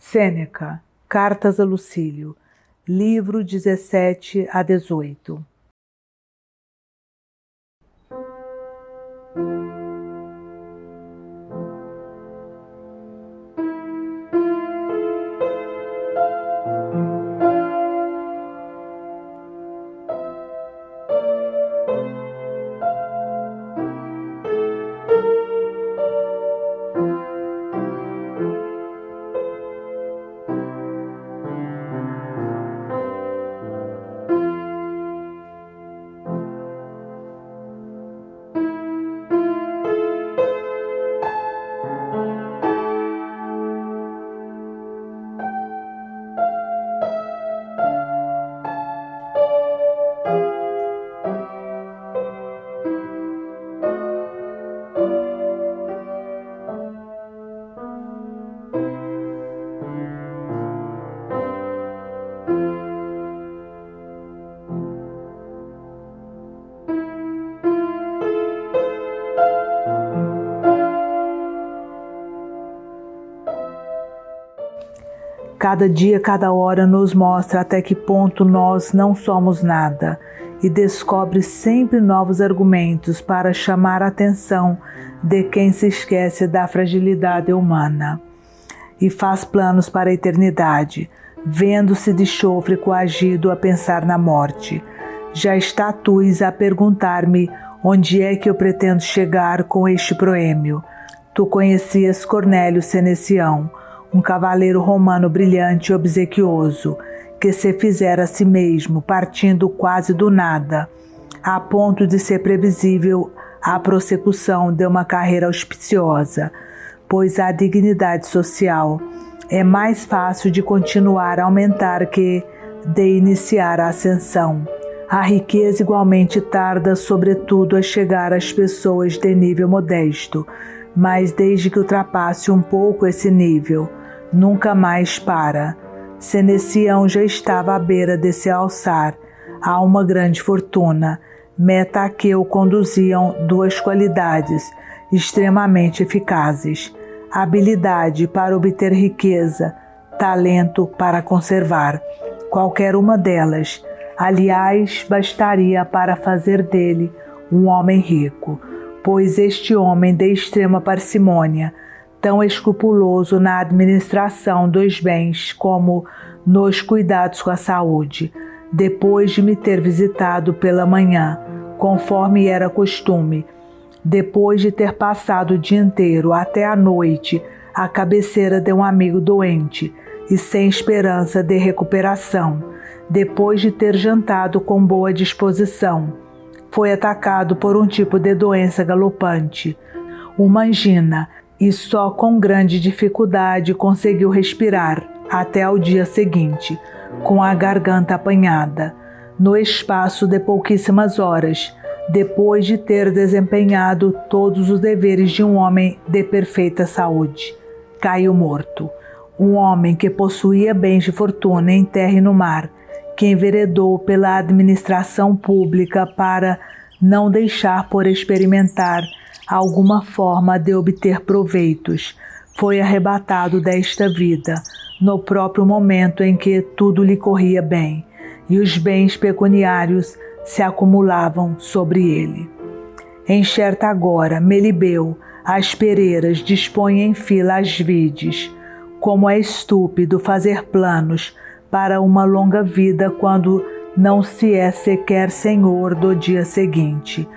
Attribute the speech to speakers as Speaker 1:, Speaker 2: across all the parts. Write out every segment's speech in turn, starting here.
Speaker 1: Sêneca, Cartas a Lucílio, livro 17 a 18. Cada dia, cada hora nos mostra até que ponto nós não somos nada e descobre sempre novos argumentos para chamar a atenção de quem se esquece da fragilidade humana e faz planos para a eternidade, vendo-se de chofre coagido a pensar na morte. Já está tuis a perguntar-me onde é que eu pretendo chegar com este proêmio. Tu conhecias Cornélio Senecião, um cavaleiro romano brilhante e obsequioso, que se fizera a si mesmo, partindo quase do nada, a ponto de ser previsível a prossecução de uma carreira auspiciosa, pois a dignidade social é mais fácil de continuar a aumentar que de iniciar a ascensão. A riqueza igualmente tarda, sobretudo, a chegar às pessoas de nível modesto, mas desde que ultrapasse um pouco esse nível, nunca mais para. Senecião já estava à beira de se alçar a uma grande fortuna, meta a que o conduziam duas qualidades extremamente eficazes: habilidade para obter riqueza, talento para conservar. Qualquer uma delas, aliás, bastaria para fazer dele um homem rico, pois este homem de extrema parcimônia, tão escrupuloso na administração dos bens como nos cuidados com a saúde, depois de me ter visitado pela manhã, conforme era costume, depois de ter passado o dia inteiro até a noite à cabeceira de um amigo doente e sem esperança de recuperação, depois de ter jantado com boa disposição, foi atacado por um tipo de doença galopante, uma angina, e só com grande dificuldade conseguiu respirar até ao dia seguinte, com a garganta apanhada. No espaço de pouquíssimas horas, depois de ter desempenhado todos os deveres de um homem de perfeita saúde, caiu morto. Um homem que possuía bens de fortuna em terra e no mar, que enveredou pela administração pública para não deixar por experimentar alguma forma de obter proveitos, foi arrebatado desta vida no próprio momento em que tudo lhe corria bem e os bens pecuniários se acumulavam sobre ele. Enxerta agora, Melibeu, as pereiras, dispõe em fila as vides. Como é estúpido fazer planos para uma longa vida quando não se é sequer senhor do dia seguinte.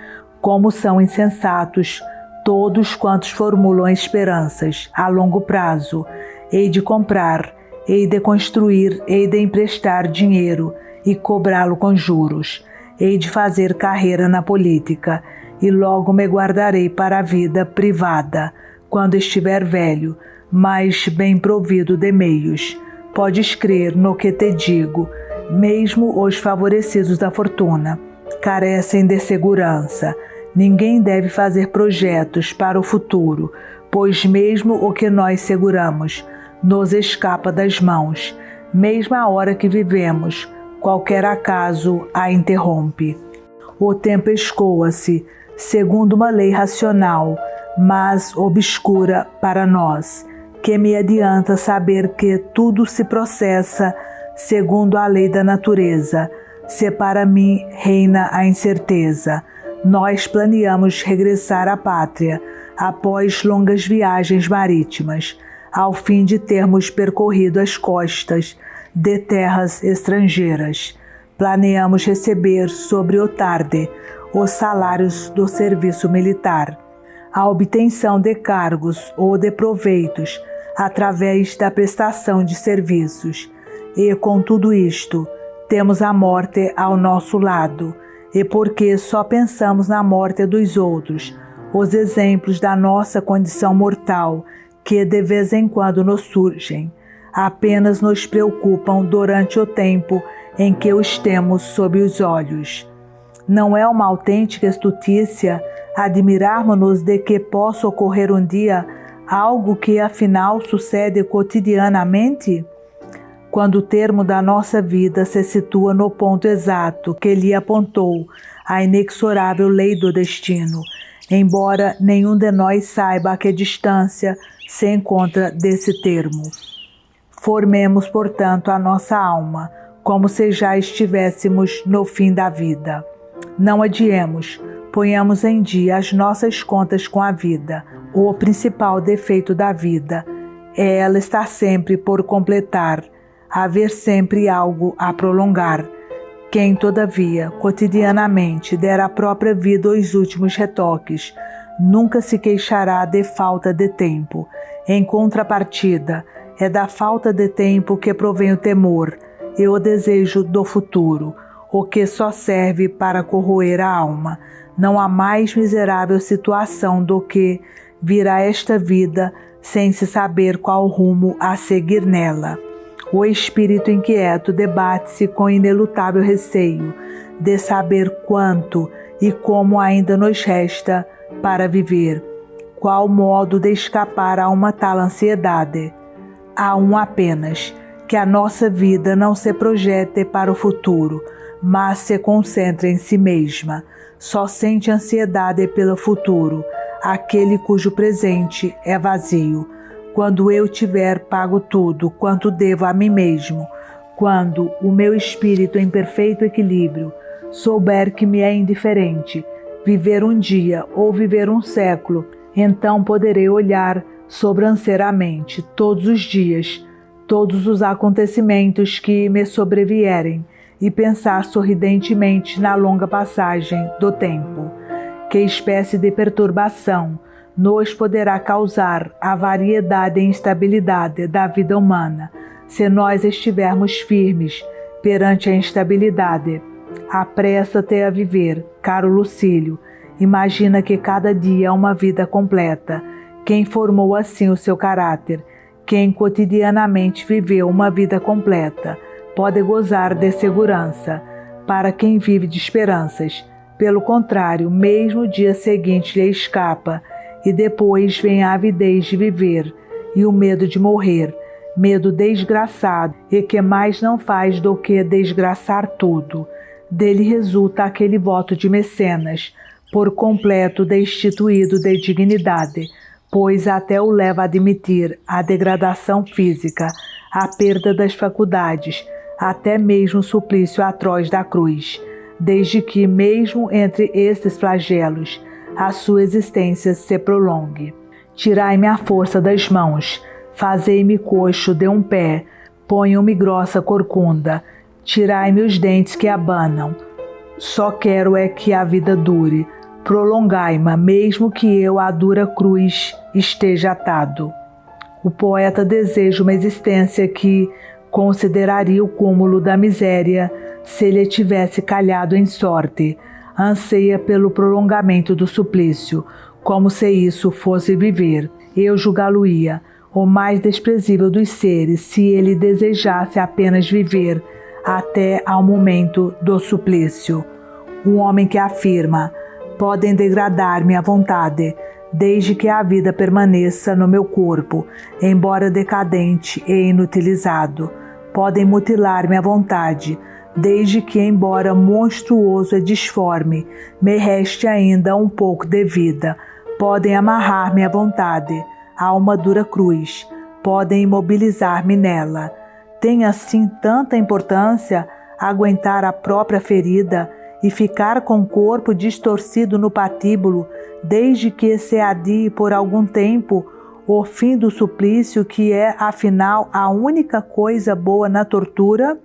Speaker 1: Como são insensatos todos quantos formulam esperanças a longo prazo, hei de comprar, hei de construir, hei de emprestar dinheiro e cobrá-lo com juros, hei de fazer carreira na política e logo me guardarei para a vida privada, quando estiver velho, mas bem provido de meios. Podes crer no que te digo, mesmo os favorecidos da fortuna carecem de segurança. Ninguém deve fazer projetos para o futuro, pois mesmo o que nós seguramos nos escapa das mãos. Mesmo a hora que vivemos, qualquer acaso a interrompe. O tempo escoa-se, segundo uma lei racional, mas obscura para nós, Que me adianta saber que tudo se processa segundo a lei da natureza, se para mim reina a incerteza. Nós planeamos regressar à pátria após longas viagens marítimas, ao fim de termos percorrido as costas de terras estrangeiras. Planeamos receber sobre o tarde os salários do serviço militar, a obtenção de cargos ou de proveitos através da prestação de serviços. E com tudo isto, temos a morte ao nosso lado, e porque só pensamos na morte dos outros, os exemplos da nossa condição mortal, que de vez em quando nos surgem, apenas nos preocupam durante o tempo em que os temos sob os olhos. Não é uma autêntica estultícia admirarmos-nos de que possa ocorrer um dia algo que afinal sucede cotidianamente? Quando o termo da nossa vida se situa no ponto exato que lhe apontou a inexorável lei do destino, embora nenhum de nós saiba a que distância se encontra desse termo. Formemos, portanto, a nossa alma, como se já estivéssemos no fim da vida. Não adiemos, ponhamos em dia as nossas contas com a vida. O principal defeito da vida é ela estar sempre por completar, haver sempre algo a prolongar. Quem, todavia, cotidianamente der à própria vida os últimos retoques, nunca se queixará de falta de tempo. Em contrapartida, é da falta de tempo que provém o temor e o desejo do futuro, o que só serve para corroer a alma. Não há mais miserável situação do que vir a esta vida sem se saber qual rumo a seguir nela. O espírito inquieto debate-se com inelutável receio de saber quanto e como ainda nos resta para viver. Qual modo de escapar a uma tal ansiedade? Há um apenas, que a nossa vida não se projete para o futuro, mas se concentre em si mesma. Só sente ansiedade pelo futuro aquele cujo presente é vazio. Quando eu tiver pago tudo quanto devo a mim mesmo, quando o meu espírito em perfeito equilíbrio souber que me é indiferente viver um dia ou viver um século, então poderei olhar sobranceiramente todos os dias, todos os acontecimentos que me sobrevierem e pensar sorridentemente na longa passagem do tempo. Que espécie de perturbação nos poderá causar a variedade e instabilidade da vida humana, se nós estivermos firmes perante a instabilidade? Apressa-te a viver, caro Lucílio. Imagina que cada dia é uma vida completa. Quem formou assim o seu caráter, quem cotidianamente viveu uma vida completa, pode gozar de segurança. Para quem vive de esperanças, pelo contrário, mesmo o dia seguinte lhe escapa, e depois vem a avidez de viver e o medo de morrer, medo desgraçado e que mais não faz do que desgraçar tudo. Dele resulta aquele voto de Mecenas, por completo destituído de dignidade, pois até o leva a admitir a degradação física, a perda das faculdades, até mesmo o suplício atroz da cruz, desde que, mesmo entre estes flagelos, a sua existência se prolongue. Tirai-me a força das mãos, fazei-me coxo de um pé, ponham-me grossa corcunda, tirai-me os dentes que abanam. Só quero é que a vida dure, prolongai-ma, mesmo que eu à dura cruz esteja atado. O poeta deseja uma existência que consideraria o cúmulo da miséria se lhe tivesse calhado em sorte. Anseia pelo prolongamento do suplício, como se isso fosse viver. Eu julgá-lo-ia o mais desprezível dos seres se ele desejasse apenas viver até ao momento do suplício. Um homem que afirma: podem degradar-me à vontade, desde que a vida permaneça no meu corpo, embora decadente e inutilizado. Podem mutilar-me à vontade, desde que, embora monstruoso e disforme, me reste ainda um pouco de vida. Podem amarrar-me à vontade a uma dura cruz, podem imobilizar-me nela. Tem assim tanta importância aguentar a própria ferida e ficar com o corpo distorcido no patíbulo, desde que se adie por algum tempo o fim do suplício, que é, afinal, a única coisa boa na tortura?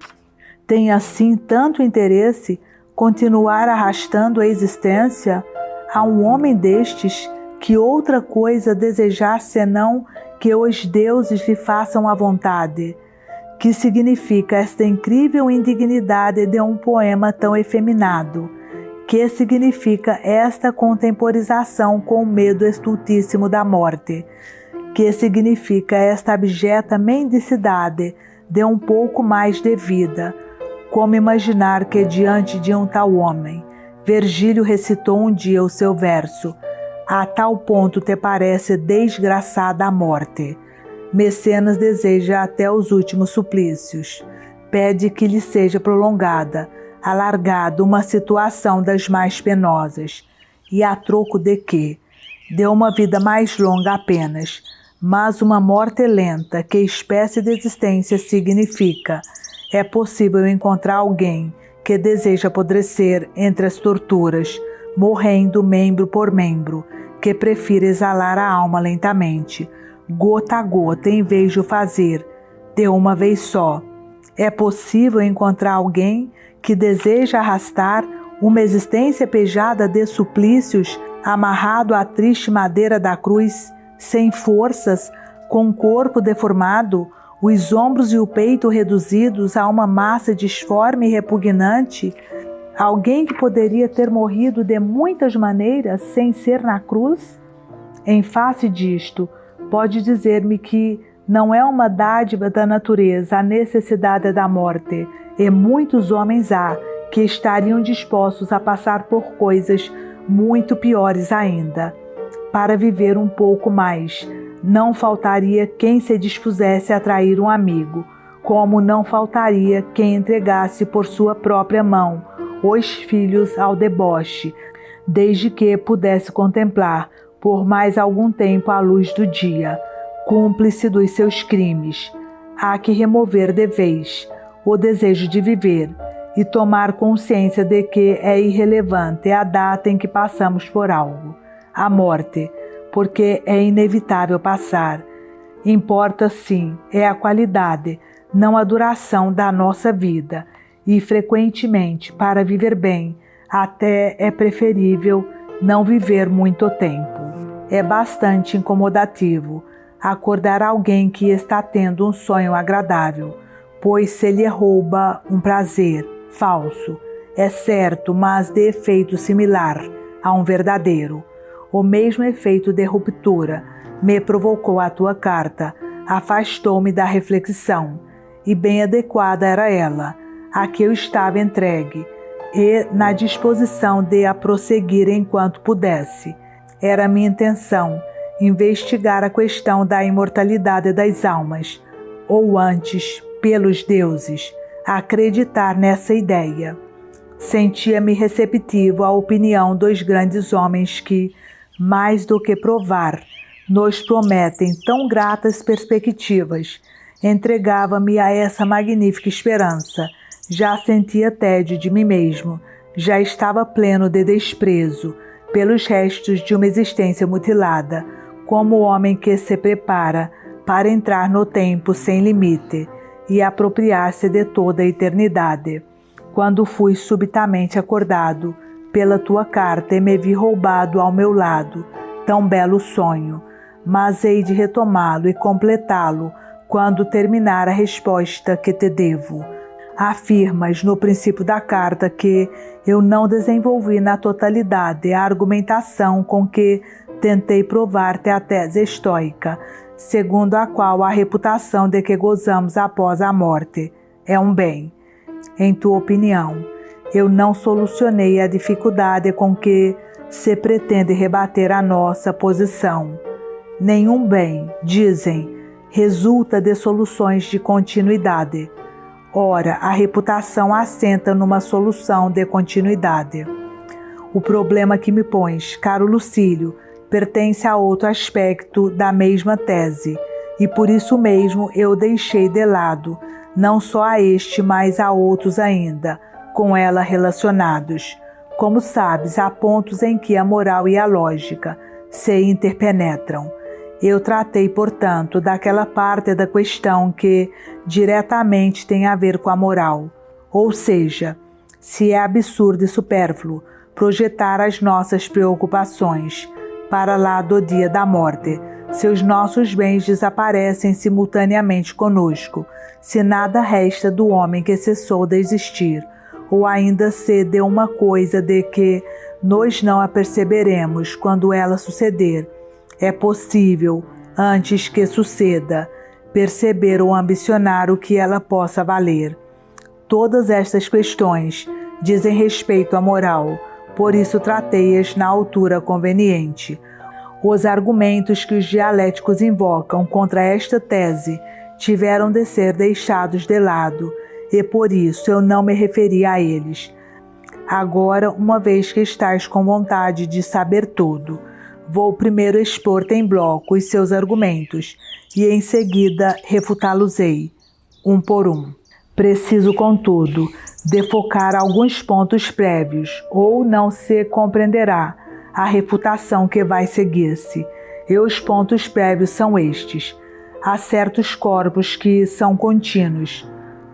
Speaker 1: Tem assim tanto interesse continuar arrastando a existência? A um homem destes, que outra coisa desejar senão que os deuses lhe façam a vontade? Que significa esta incrível indignidade de um poema tão efeminado? Que significa esta contemporização com o medo estultíssimo da morte? Que significa esta abjeta mendicidade de um pouco mais de vida? Como imaginar que diante de um tal homem, Virgílio recitou um dia o seu verso: a tal ponto te parece desgraçada a morte. Mecenas deseja até os últimos suplícios. Pede que lhe seja prolongada, alargada uma situação das mais penosas. E a troco de quê? De uma vida mais longa apenas, mas uma morte lenta. Que espécie de existência significa? É possível encontrar alguém que deseja apodrecer entre as torturas, morrendo membro por membro, que prefira exalar a alma lentamente, gota a gota, em vez de o fazer de uma vez só? É possível encontrar alguém que deseja arrastar uma existência pejada de suplícios, amarrado à triste madeira da cruz, sem forças, com o corpo deformado, os ombros e o peito reduzidos a uma massa disforme e repugnante? Alguém que poderia ter morrido de muitas maneiras sem ser na cruz? Em face disto, pode dizer-me que não é uma dádiva da natureza a necessidade da morte, e muitos homens há que estariam dispostos a passar por coisas muito piores ainda, para viver um pouco mais. Não faltaria quem se dispusesse a trair um amigo, como não faltaria quem entregasse por sua própria mão os filhos ao deboche, desde que pudesse contemplar por mais algum tempo a luz do dia, cúmplice dos seus crimes. Há que remover de vez o desejo de viver e tomar consciência de que é irrelevante a data em que passamos por algo, a morte, porque é inevitável passar. Importa sim, é a qualidade, não a duração da nossa vida, e frequentemente, para viver bem, até é preferível não viver muito tempo. É bastante incomodativo acordar alguém que está tendo um sonho agradável, pois se lhe rouba um prazer falso, é certo, mas de efeito similar a um verdadeiro. O mesmo efeito de ruptura me provocou a tua carta, afastou-me da reflexão, e bem adequada era ela, a que eu estava entregue, e na disposição de a prosseguir enquanto pudesse. Era minha intenção investigar a questão da imortalidade das almas, ou antes, pelos deuses, acreditar nessa ideia. Sentia-me receptivo à opinião dos grandes homens que, mais do que provar, nos prometem tão gratas perspectivas. Entregava-me a essa magnífica esperança. Já sentia tédio de mim mesmo, já estava pleno de desprezo pelos restos de uma existência mutilada, como o homem que se prepara para entrar no tempo sem limite e apropriar-se de toda a eternidade. Quando fui subitamente acordado pela tua carta e me vi roubado ao meu lado, tão belo sonho, mas hei de retomá-lo e completá-lo quando terminar a resposta que te devo. Afirmas no princípio da carta que eu não desenvolvi na totalidade a argumentação com que tentei provar-te a tese estoica, segundo a qual a reputação de que gozamos após a morte é um bem. Em tua opinião, eu não solucionei a dificuldade com que se pretende rebater a nossa posição. Nenhum bem, dizem, resulta de soluções de continuidade. Ora, a reputação assenta numa solução de continuidade. O problema que me pões, caro Lucílio, pertence a outro aspecto da mesma tese, e por isso mesmo eu deixei de lado, não só a este, mas a outros ainda, com ela relacionados. Como sabes, há pontos em que a moral e a lógica se interpenetram. Eu tratei, portanto, daquela parte da questão que diretamente tem a ver com a moral, ou seja, se é absurdo e supérfluo projetar as nossas preocupações para lá do dia da morte, se os nossos bens desaparecem simultaneamente conosco, se nada resta do homem que cessou de existir, ou ainda se de uma coisa de que nós não a perceberemos quando ela suceder, é possível, antes que suceda, perceber ou ambicionar o que ela possa valer. Todas estas questões dizem respeito à moral, por isso tratei-as na altura conveniente. Os argumentos que os dialéticos invocam contra esta tese tiveram de ser deixados de lado, e por isso eu não me referi a eles. Agora, uma vez que estás com vontade de saber tudo, vou primeiro expor-te em bloco os seus argumentos e em seguida refutá-los-ei, um por um. Preciso, contudo, defocar alguns pontos prévios, ou não se compreenderá a refutação que vai seguir-se. E os pontos prévios são estes. Há certos corpos que são contínuos,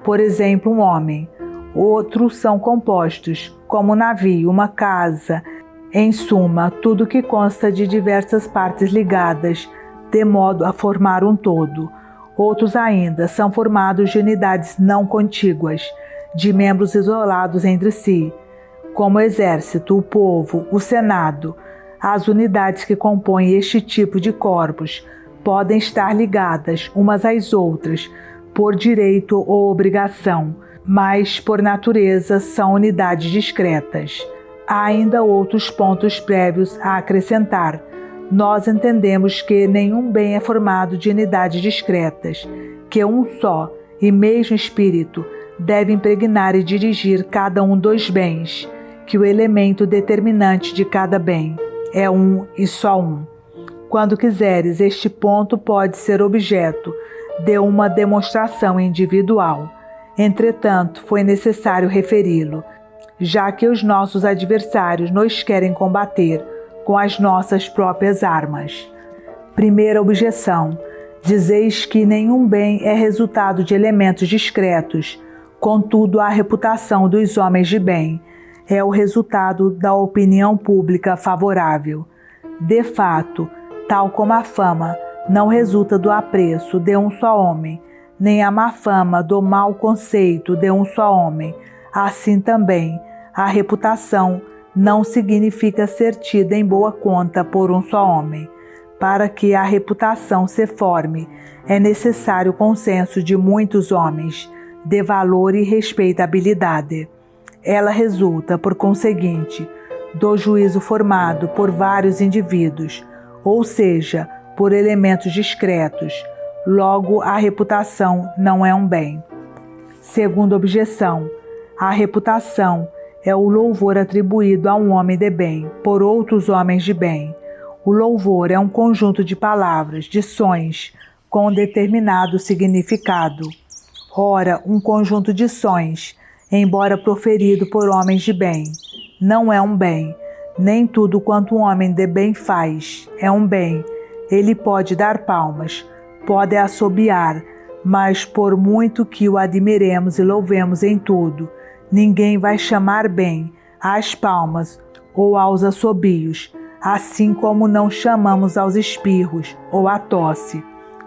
Speaker 1: por exemplo, um homem. Outros são compostos, como um navio, uma casa, em suma, tudo que consta de diversas partes ligadas, de modo a formar um todo. Outros ainda são formados de unidades não contíguas, de membros isolados entre si, como o exército, o povo, o senado. As unidades que compõem este tipo de corpos podem estar ligadas umas às outras por direito ou obrigação, mas por natureza são unidades discretas. Há ainda outros pontos prévios a acrescentar. Nós entendemos que nenhum bem é formado de unidades discretas, que um só e mesmo espírito deve impregnar e dirigir cada um dos bens, que o elemento determinante de cada bem é um e só um. Quando quiseres, este ponto pode ser objeto de uma demonstração individual. Entretanto, foi necessário referi-lo, já que os nossos adversários nos querem combater com as nossas próprias armas. Primeira objeção: dizeis que nenhum bem é resultado de elementos discretos, contudo a reputação dos homens de bem é o resultado da opinião pública favorável. De fato, tal como a fama não resulta do apreço de um só homem, nem a má fama do mau conceito de um só homem, assim também a reputação não significa ser tida em boa conta por um só homem. Para que a reputação se forme, é necessário o consenso de muitos homens, de valor e respeitabilidade. Ela resulta, por conseguinte, do juízo formado por vários indivíduos, ou seja, por elementos discretos. Logo, a reputação não é um bem. Segunda objeção: a reputação é o louvor atribuído a um homem de bem por outros homens de bem. O louvor é um conjunto de palavras, de sons, com determinado significado. Ora, um conjunto de sons, embora proferido por homens de bem, não é um bem. Nem tudo quanto um homem de bem faz é um bem. Ele pode dar palmas, pode assobiar, mas por muito que o admiremos e louvemos em tudo, ninguém vai chamar bem às palmas ou aos assobios, assim como não chamamos aos espirros ou à tosse.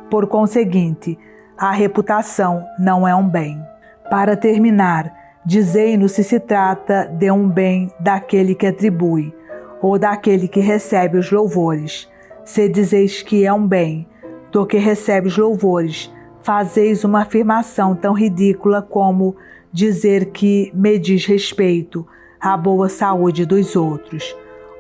Speaker 1: Por conseguinte, a reputação não é um bem. Para terminar, dizei-nos se trata de um bem daquele que atribui, ou daquele que recebe os louvores. Se dizeis que é um bem do que recebe os louvores, fazeis uma afirmação tão ridícula como dizer que me diz respeito à boa saúde dos outros.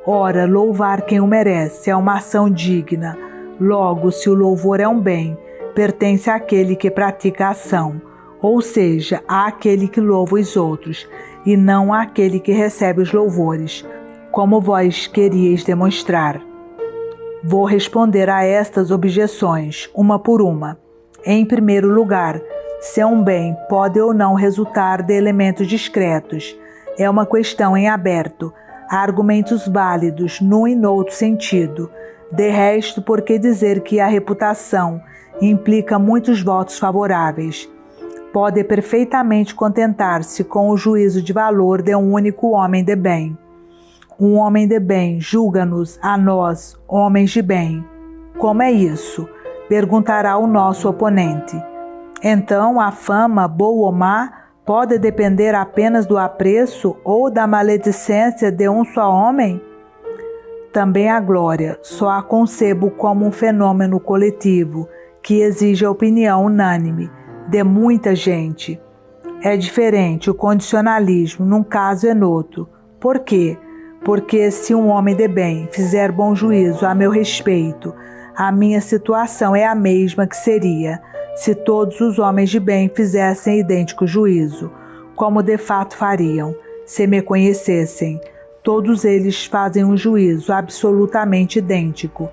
Speaker 1: Ora, louvar quem o merece é uma ação digna. Logo, se o louvor é um bem, pertence àquele que pratica a ação, ou seja, àquele que louva os outros, e não àquele que recebe os louvores, como vós queríeis demonstrar. Vou responder a estas objeções, uma por uma. Em primeiro lugar, se um bem pode ou não resultar de elementos discretos, é uma questão em aberto. Há argumentos válidos num e noutro sentido. De resto, por que dizer que a reputação implica muitos votos favoráveis? Pode perfeitamente contentar-se com o juízo de valor de um único homem de bem. Um homem de bem julga-nos a nós, homens de bem. Como é isso? Perguntará o nosso oponente. Então, a fama, boa ou má, pode depender apenas do apreço ou da maledicência de um só homem? Também a glória só a concebo como um fenômeno coletivo que exige a opinião unânime de muita gente. É diferente o condicionalismo num caso e noutro. Por quê? Porque se um homem de bem fizer bom juízo a meu respeito, a minha situação é a mesma que seria se todos os homens de bem fizessem idêntico juízo, como de fato fariam, se me conhecessem. Todos eles fazem um juízo absolutamente idêntico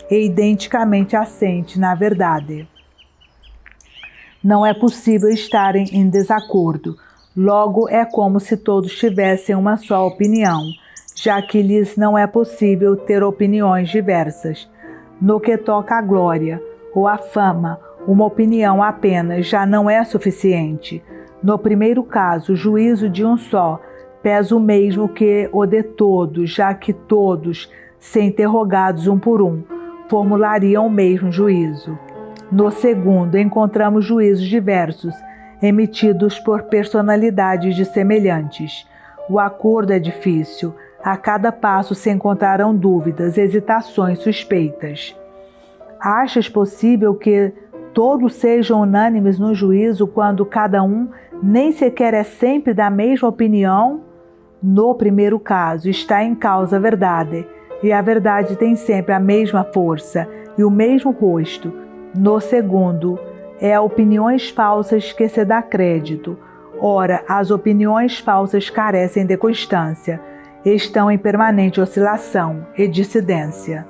Speaker 1: e identicamente assente na verdade. Não é possível estarem em desacordo, logo é como se todos tivessem uma só opinião, já que lhes não é possível ter opiniões diversas. No que toca à glória ou à fama, uma opinião apenas já não é suficiente. No primeiro caso, o juízo de um só pesa o mesmo que o de todos, já que todos, se interrogados um por um, formulariam o mesmo juízo. No segundo, encontramos juízos diversos, emitidos por personalidades dissemelhantes. O acordo é difícil. A cada passo se encontrarão dúvidas, hesitações, suspeitas. Achas possível que todos sejam unânimes no juízo quando cada um nem sequer é sempre da mesma opinião? No primeiro caso, está em causa a verdade, e a verdade tem sempre a mesma força e o mesmo rosto. No segundo, é a opiniões falsas que se dá crédito. Ora, as opiniões falsas carecem de constância, estão em permanente oscilação e dissidência.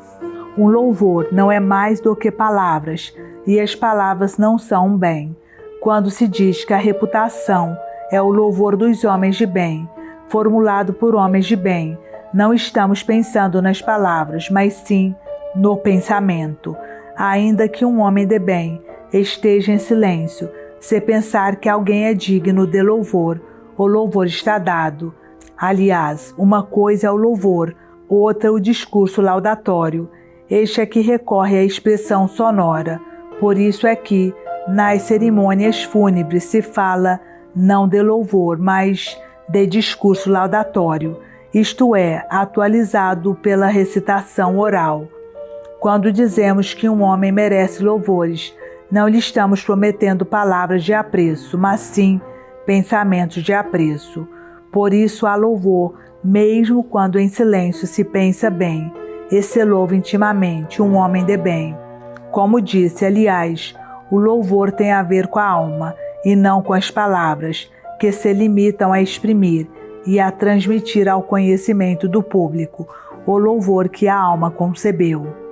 Speaker 1: Um louvor não é mais do que palavras, e as palavras não são um bem. Quando se diz que a reputação é o louvor dos homens de bem, formulado por homens de bem, não estamos pensando nas palavras, mas sim no pensamento. Ainda que um homem de bem esteja em silêncio, se pensar que alguém é digno de louvor, o louvor está dado. Aliás, uma coisa é o louvor, outra o discurso laudatório. Este é que recorre à expressão sonora. Por isso é que, nas cerimônias fúnebres, se fala não de louvor, mas de discurso laudatório, isto é, atualizado pela recitação oral. Quando dizemos que um homem merece louvores, não lhe estamos prometendo palavras de apreço, mas sim pensamentos de apreço. Por isso há louvor, mesmo quando em silêncio se pensa bem, e se louva intimamente um homem de bem. Como disse, aliás, o louvor tem a ver com a alma, e não com as palavras, que se limitam a exprimir e a transmitir ao conhecimento do público o louvor que a alma concebeu.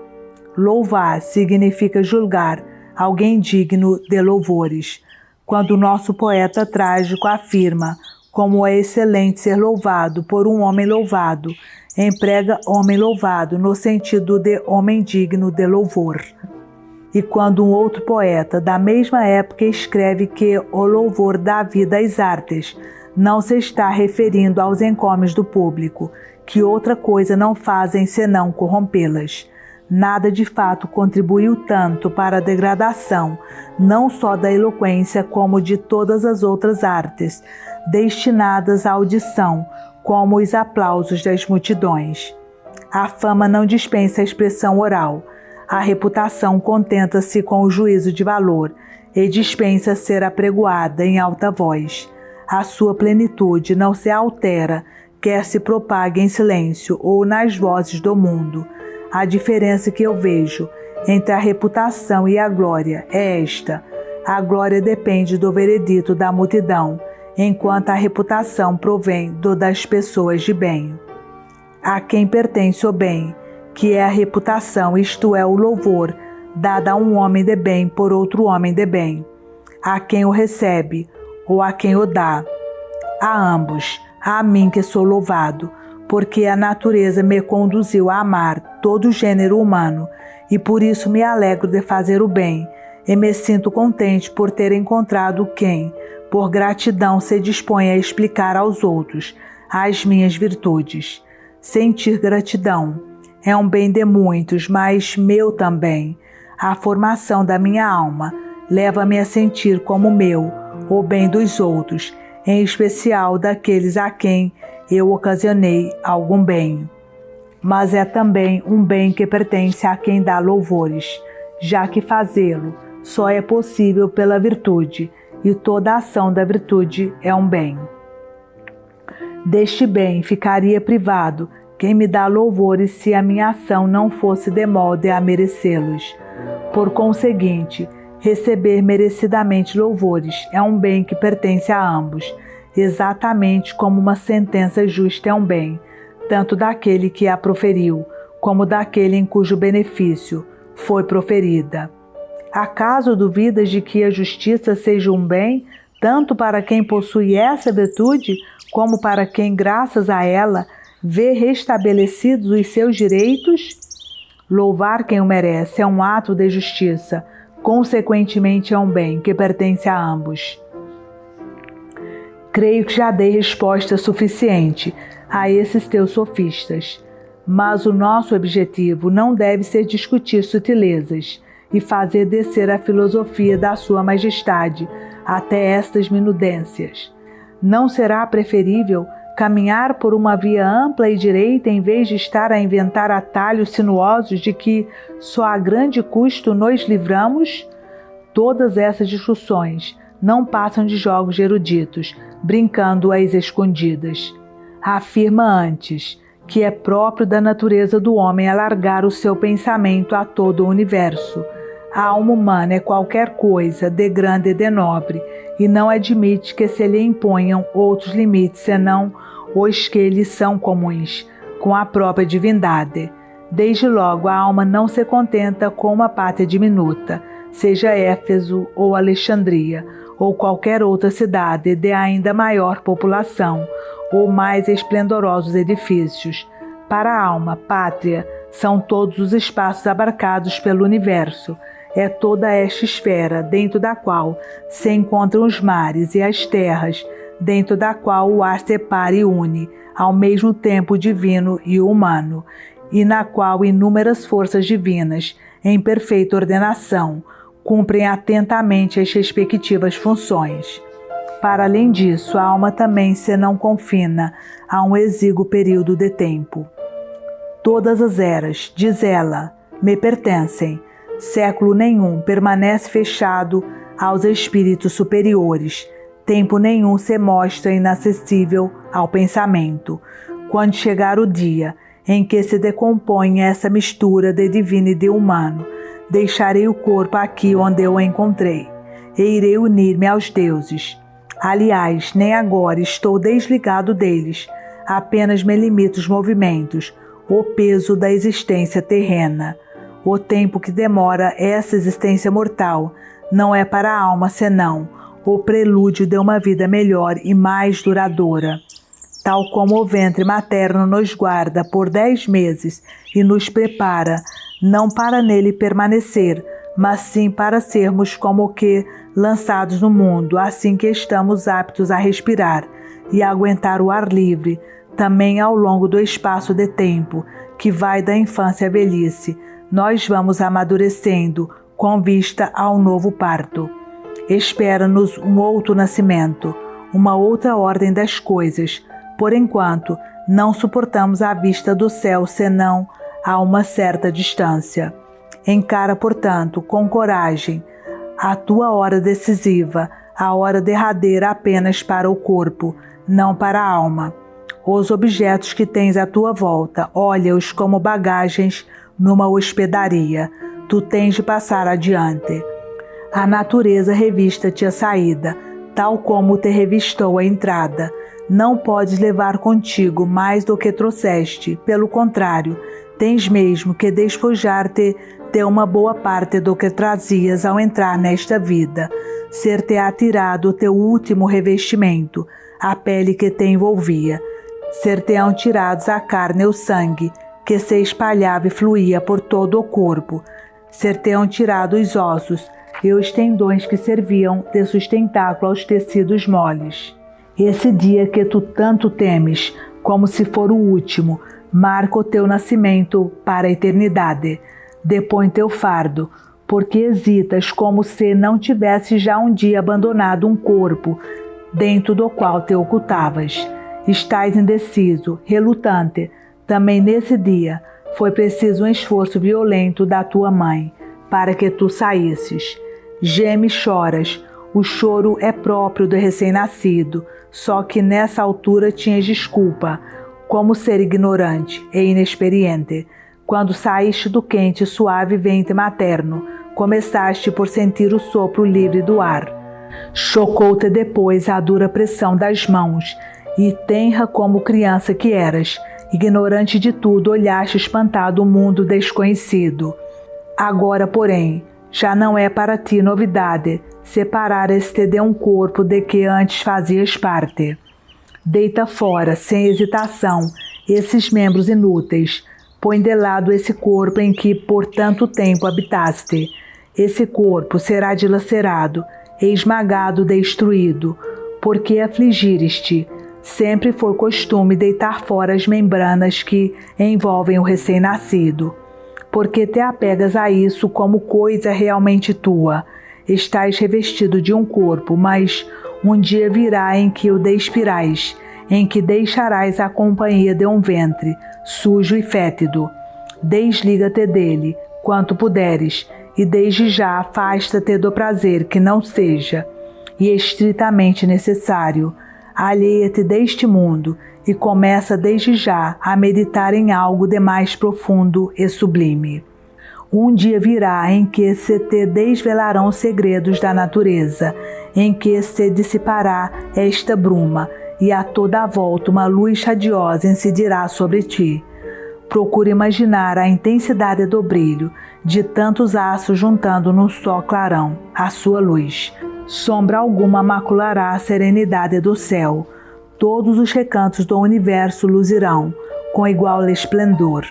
Speaker 1: Louvar significa julgar alguém digno de louvores. Quando o nosso poeta trágico afirma como é excelente ser louvado por um homem louvado, emprega homem louvado no sentido de homem digno de louvor. E quando um outro poeta da mesma época escreve que o louvor dá vida às artes, não se está referindo aos encomes do público, que outra coisa não fazem senão corrompê-las. Nada de fato contribuiu tanto para a degradação, não só da eloquência como de todas as outras artes, destinadas à audição, como os aplausos das multidões. A fama não dispensa a expressão oral. A reputação contenta-se com o juízo de valor e dispensa ser apregoada em alta voz. A sua plenitude não se altera, quer se propague em silêncio ou nas vozes do mundo. A diferença que eu vejo entre a reputação e a glória é esta: a glória depende do veredito da multidão, enquanto a reputação provém das pessoas de bem. A quem pertence o bem, que é a reputação, isto é, o louvor, dado a um homem de bem por outro homem de bem, a quem o recebe ou a quem o dá. A ambos, a mim que sou louvado, porque a natureza me conduziu a amar todo o gênero humano, e por isso me alegro de fazer o bem, e me sinto contente por ter encontrado quem, por gratidão, se dispõe a explicar aos outros as minhas virtudes. Sentir gratidão é um bem de muitos, mas meu também. A formação da minha alma leva-me a sentir como meu o bem dos outros, em especial daqueles a quem eu ocasionei algum bem. Mas é também um bem que pertence a quem dá louvores, já que fazê-lo só é possível pela virtude, e toda ação da virtude é um bem. Deste bem ficaria privado quem me dá louvores se a minha ação não fosse de modo a merecê-los. Por conseguinte, receber merecidamente louvores é um bem que pertence a ambos, exatamente como uma sentença justa é um bem, tanto daquele que a proferiu, como daquele em cujo benefício foi proferida. Acaso duvidas de que a justiça seja um bem, tanto para quem possui essa virtude, como para quem, graças a ela, vê restabelecidos os seus direitos? Louvar quem o merece é um ato de justiça, consequentemente é um bem que pertence a ambos. Creio que já dei resposta suficiente a esses teus sofistas, mas o nosso objetivo não deve ser discutir sutilezas e fazer descer a filosofia da Sua Majestade até estas minudências. Não será preferível caminhar por uma via ampla e direita em vez de estar a inventar atalhos sinuosos de que só a grande custo nos livramos? Todas essas discussões não passam de jogos de eruditos, brincando às escondidas. Afirma antes que é próprio da natureza do homem alargar o seu pensamento a todo o universo. A alma humana é qualquer coisa de grande e de nobre, e não admite que se lhe imponham outros limites senão os que lhe são comuns, com a própria divindade. Desde logo, a alma não se contenta com uma pátria diminuta, seja Éfeso ou Alexandria, ou qualquer outra cidade de ainda maior população, ou mais esplendorosos edifícios. Para a alma, pátria são todos os espaços abarcados pelo universo. É toda esta esfera, dentro da qual se encontram os mares e as terras, dentro da qual o ar separa e une, ao mesmo tempo o divino e o humano, e na qual inúmeras forças divinas, em perfeita ordenação, cumprem atentamente as respectivas funções. Para além disso, a alma também se não confina a um exíguo período de tempo. Todas as eras, diz ela, me pertencem. Século nenhum permanece fechado aos espíritos superiores. Tempo nenhum se mostra inacessível ao pensamento. Quando chegar o dia em que se decompõe essa mistura de divino e de humano, deixarei o corpo aqui onde eu o encontrei, e irei unir-me aos deuses. Aliás, nem agora estou desligado deles, apenas me limito aos movimentos, o peso da existência terrena. O tempo que demora essa existência mortal não é para a alma senão o prelúdio de uma vida melhor e mais duradoura. Tal como o ventre materno nos guarda por 10 meses e nos prepara, não para nele permanecer, mas sim para sermos como que lançados no mundo, assim que estamos aptos a respirar e a aguentar o ar livre, também ao longo do espaço de tempo, que vai da infância à velhice, nós vamos amadurecendo com vista ao novo parto. Espera-nos um outro nascimento, uma outra ordem das coisas. Por enquanto, não suportamos a vista do céu senão a uma certa distância. Encara, portanto, com coragem a tua hora decisiva, a hora derradeira apenas para o corpo, não para a alma. Os objetos que tens à tua volta, olha-os como bagagens numa hospedaria. Tu tens de passar adiante. A natureza revista-te a saída, tal como te revistou a entrada. Não podes levar contigo mais do que trouxeste, pelo contrário, tens mesmo que despojar-te de uma boa parte do que trazias ao entrar nesta vida, ser-te-á tirado o teu último revestimento, a pele que te envolvia, ser-te-ão tirados a carne e o sangue, que se espalhava e fluía por todo o corpo, ser-te-ão tirados os ossos e os tendões que serviam de sustentáculo aos tecidos moles. Esse dia que tu tanto temes, como se for o último, marca o teu nascimento para a eternidade. Depõe teu fardo, porque hesitas como se não tivesse já um dia abandonado um corpo, dentro do qual te ocultavas. Estás indeciso, relutante. Também nesse dia foi preciso um esforço violento da tua mãe, para que tu saísses. Geme e choras, o choro é próprio do recém-nascido, só que nessa altura tinhas desculpa, como ser ignorante e inexperiente. Quando saíste do quente e suave ventre materno, começaste por sentir o sopro livre do ar. Chocou-te depois a dura pressão das mãos, e tenra como criança que eras, ignorante de tudo, olhaste espantado o mundo desconhecido. Agora, porém, já não é para ti novidade separar-te de um corpo de que antes fazias parte. Deita fora, sem hesitação, esses membros inúteis. Põe de lado esse corpo em que por tanto tempo habitaste. Esse corpo será dilacerado, esmagado, destruído, porque afligires-te. Sempre foi costume deitar fora as membranas que envolvem o recém-nascido, porque te apegas a isso como coisa realmente tua. Estás revestido de um corpo, mas um dia virá em que o despirás, em que deixarás a companhia de um ventre, sujo e fétido. Desliga-te dele, quanto puderes, e desde já afasta-te do prazer que não seja, e estritamente necessário. Alheia-te deste mundo, e começa desde já a meditar em algo de mais profundo e sublime. Um dia virá em que se te desvelarão os segredos da natureza, em que se dissipará esta bruma, e a toda a volta uma luz radiosa incidirá sobre ti. Procura imaginar a intensidade do brilho de tantos aços juntando num só clarão a sua luz. Sombra alguma maculará a serenidade do céu. Todos os recantos do universo luzirão com igual esplendor.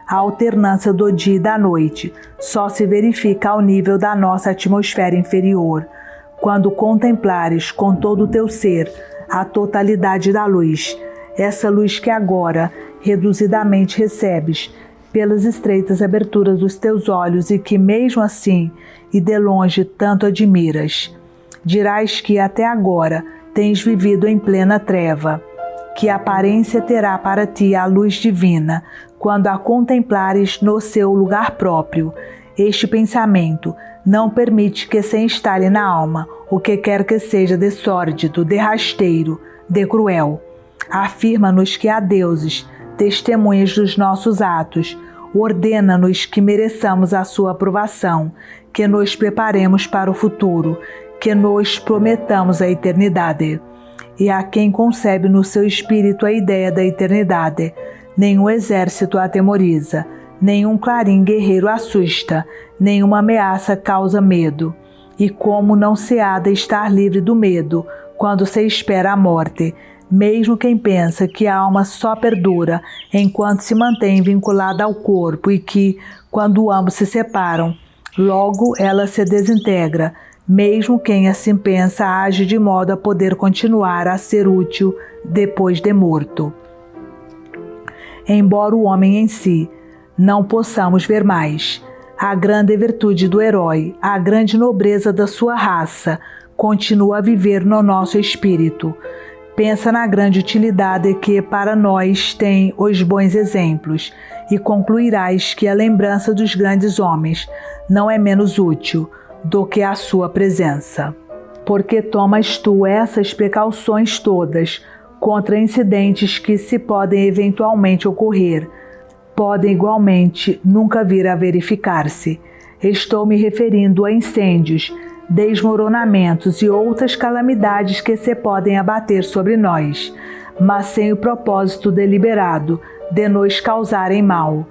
Speaker 1: A alternância do dia e da noite só se verifica ao nível da nossa atmosfera inferior, quando contemplares com todo o teu ser a totalidade da luz, essa luz que agora reduzidamente recebes pelas estreitas aberturas dos teus olhos e que mesmo assim e de longe tanto admiras. Dirás que até agora tens vivido em plena treva, que aparência terá para ti a luz divina quando a contemplares no seu lugar próprio. Este pensamento não permite que se instale na alma o que quer que seja de sórdido, de rasteiro, de cruel. Afirma-nos que há deuses, testemunhas dos nossos atos, ordena-nos que mereçamos a sua aprovação, que nos preparemos para o futuro, que nos prometamos a eternidade. E a quem concebe no seu espírito a ideia da eternidade, nenhum exército atemoriza, nenhum clarim guerreiro assusta, nenhuma ameaça causa medo. E como não se há de estar livre do medo quando se espera a morte, mesmo quem pensa que a alma só perdura enquanto se mantém vinculada ao corpo e que, quando ambos se separam, logo ela se desintegra, mesmo quem assim pensa age de modo a poder continuar a ser útil depois de morto. Embora o homem em si não possamos ver mais, a grande virtude do herói, a grande nobreza da sua raça, continua a viver no nosso espírito. Pensa na grande utilidade que para nós tem os bons exemplos e concluirás que a lembrança dos grandes homens não é menos útil do que a sua presença. Porque tomas tu essas precauções todas contra incidentes que se podem eventualmente ocorrer, podem igualmente nunca vir a verificar-se. Estou me referindo a incêndios, desmoronamentos e outras calamidades que se podem abater sobre nós, mas sem o propósito deliberado de nos causarem mal.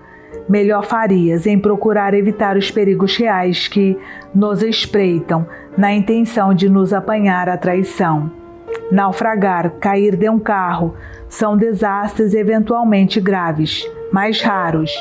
Speaker 1: melhor farias em procurar evitar os perigos reais que nos espreitam na intenção de nos apanhar à traição. Naufragar, cair de um carro, são desastres eventualmente graves, mais raros.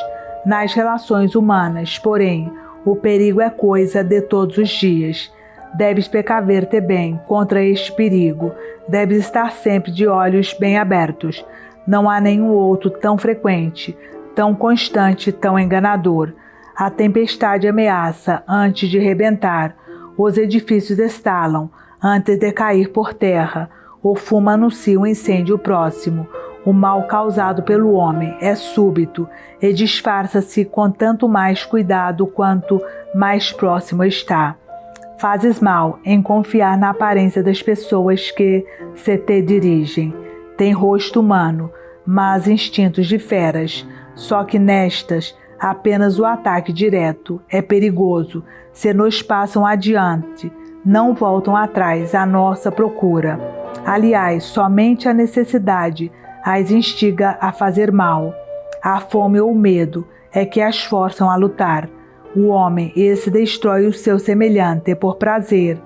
Speaker 1: Nas relações humanas, porém, o perigo é coisa de todos os dias. Deves precaver-te bem contra este perigo, deves estar sempre de olhos bem abertos. Não há nenhum outro tão frequente, tão constante, tão enganador. A tempestade ameaça antes de rebentar, os edifícios estalam antes de cair por terra, o fumo anuncia um incêndio próximo. O mal causado pelo homem é súbito e disfarça-se com tanto mais cuidado quanto mais próximo está. Fazes mal em confiar na aparência das pessoas que se te dirigem. Tem rosto humano, mas instintos de feras, só que nestas apenas o ataque direto é perigoso. Se nos passam adiante, não voltam atrás à nossa procura. Aliás, somente a necessidade as instiga a fazer mal. A fome ou o medo é que as forçam a lutar. O homem, esse destrói o seu semelhante por prazer.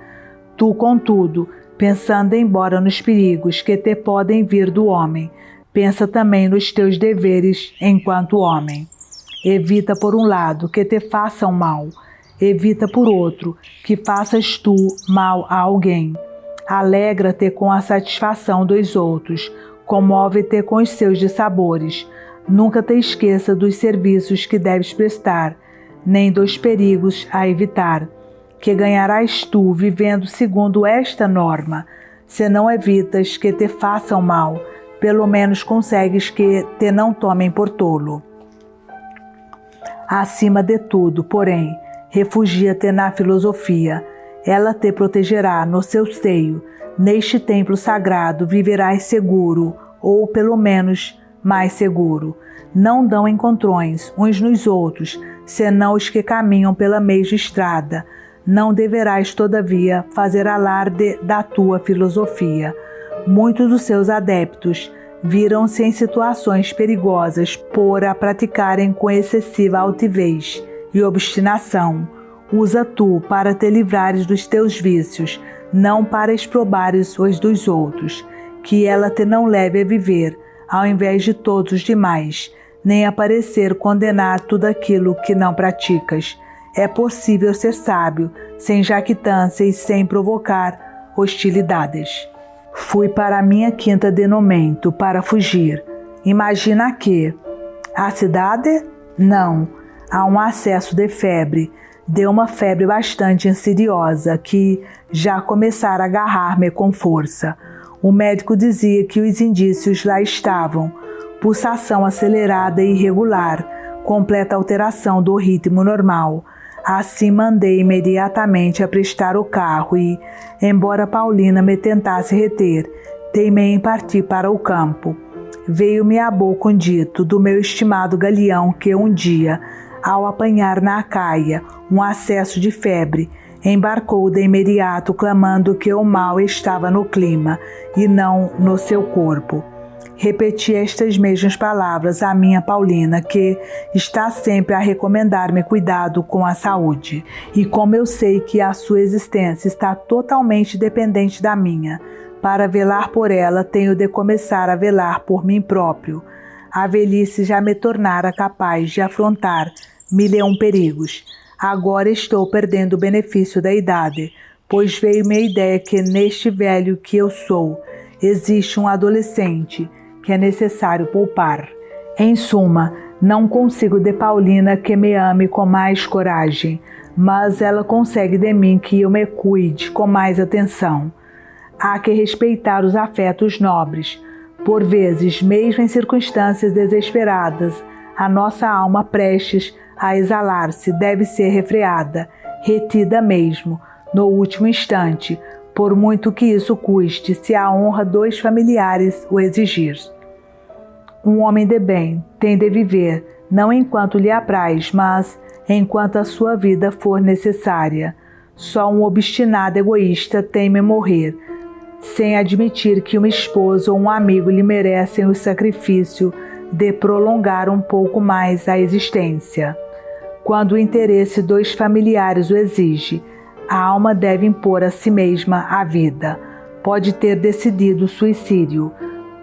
Speaker 1: Tu, contudo, pensando embora nos perigos que te podem vir do homem, pensa também nos teus deveres enquanto homem. Evita por um lado que te façam mal, evita por outro que faças tu mal a alguém. Alegra-te com a satisfação dos outros, comove-te com os seus dissabores. Nunca te esqueça dos serviços que deves prestar, nem dos perigos a evitar, que ganharás tu vivendo segundo esta norma. Se não evitas que te façam mal, pelo menos consegues que te não tomem por tolo. Acima de tudo, porém, refugia-te na filosofia. Ela te protegerá no seu seio. Neste templo sagrado viverás seguro, ou pelo menos mais seguro. Não dão encontrões uns nos outros, senão os que caminham pela mesma estrada. Não deverás, todavia, fazer alarde da tua filosofia. Muitos dos seus adeptos viram-se em situações perigosas por a praticarem com excessiva altivez e obstinação. Usa tu para te livrares dos teus vícios, não para exprobares os dos outros, que ela te não leve a viver, ao invés de todos os demais, nem a parecer condenar tudo aquilo que não praticas. É possível ser sábio, sem jactância e sem provocar hostilidades. Fui para a minha quinta de momento para fugir. Imagina que a cidade? Não. Há um acesso de febre. Deu uma febre bastante insidiosa que já começara a agarrar-me com força. O médico dizia que os indícios lá estavam. Pulsação acelerada e irregular, completa alteração do ritmo normal. Assim mandei imediatamente aprestar o carro e, embora Paulina me tentasse reter, teimei em partir para o campo. Veio-me a boca um dito do meu estimado Galião que um dia, ao apanhar na Acaia um acesso de febre, embarcou de imediato clamando que o mal estava no clima e não no seu corpo. Repeti estas mesmas palavras à minha Paulina, que está sempre a recomendar-me cuidado com a saúde. E como eu sei que a sua existência está totalmente dependente da minha, para velar por ela tenho de começar a velar por mim próprio. A velhice já me tornara capaz de afrontar 1001 perigos. Agora estou perdendo o benefício da idade, pois veio-me a ideia que neste velho que eu sou, existe um adolescente que é necessário poupar. Em suma, não consigo de Paulina que me ame com mais coragem, mas ela consegue de mim que eu me cuide com mais atenção. Há que respeitar os afetos nobres. Por vezes, mesmo em circunstâncias desesperadas, a nossa alma prestes a exalar-se deve ser refreada, retida mesmo, no último instante, por muito que isso custe, se a honra dos familiares o exigir. Um homem de bem tem de viver, não enquanto lhe apraz, mas enquanto a sua vida for necessária. Só um obstinado egoísta teme morrer, sem admitir que uma esposa ou um amigo lhe merecem o sacrifício de prolongar um pouco mais a existência. Quando o interesse dos familiares o exige, a alma deve impor a si mesma a vida. Pode ter decidido o suicídio,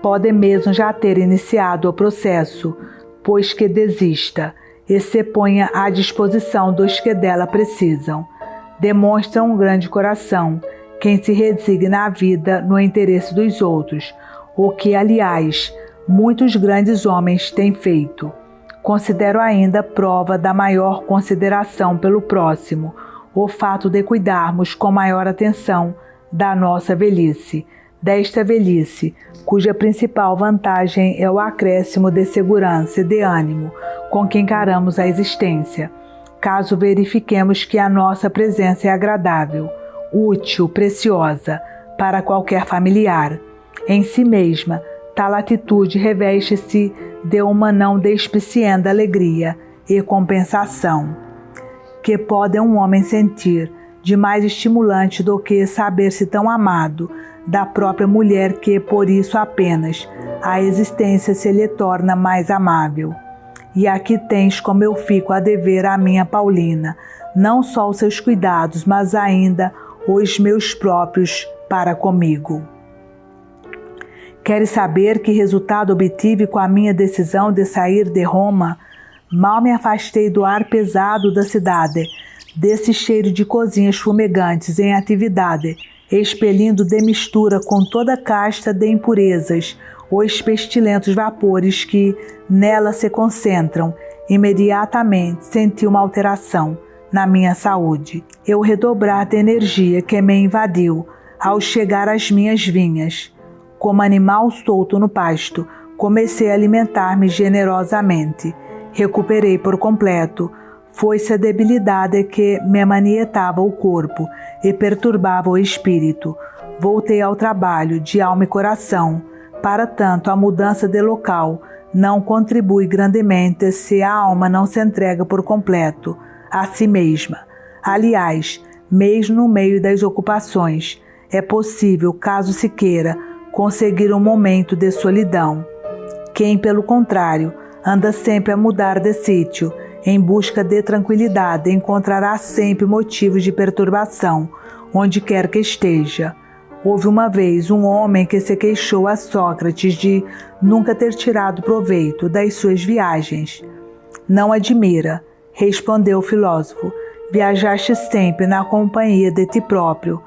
Speaker 1: pode mesmo já ter iniciado o processo, pois que desista e se ponha à disposição dos que dela precisam. Demonstra um grande coração quem se resigna à vida no interesse dos outros, o que, aliás, muitos grandes homens têm feito. Considero ainda prova da maior consideração pelo próximo o fato de cuidarmos com maior atenção da nossa velhice, desta velhice, cuja principal vantagem é o acréscimo de segurança e de ânimo com que encaramos a existência, caso verifiquemos que a nossa presença é agradável, útil, preciosa para qualquer familiar. Em si mesma, tal atitude reveste-se de uma não despicienda alegria e compensação. Que pode um homem sentir de mais estimulante do que saber-se tão amado da própria mulher que, por isso apenas, a existência se lhe torna mais amável? E aqui tens como eu fico a dever à minha Paulina, não só os seus cuidados, mas ainda os meus próprios para comigo. Queres saber que resultado obtive com a minha decisão de sair de Roma? Mal me afastei do ar pesado da cidade, desse cheiro de cozinhas fumegantes em atividade, expelindo de mistura com toda a casta de impurezas os pestilentos vapores que nela se concentram. Imediatamente senti uma alteração na minha saúde. Eu redobrar de energia que me invadiu ao chegar às minhas vinhas. Como animal solto no pasto, comecei a alimentar-me generosamente. Recuperei por completo. Foi-se a debilidade que me manietava o corpo e perturbava o espírito. Voltei ao trabalho de alma e coração. Para tanto, a mudança de local não contribui grandemente se a alma não se entrega por completo a si mesma. Aliás, mesmo no meio das ocupações, é possível, caso se queira, conseguir um momento de solidão. Quem, pelo contrário, anda sempre a mudar de sítio, em busca de tranquilidade, encontrará sempre motivos de perturbação, onde quer que esteja. Houve uma vez um homem que se queixou a Sócrates de nunca ter tirado proveito das suas viagens. Não admira, respondeu o filósofo, viajaste sempre na companhia de ti próprio.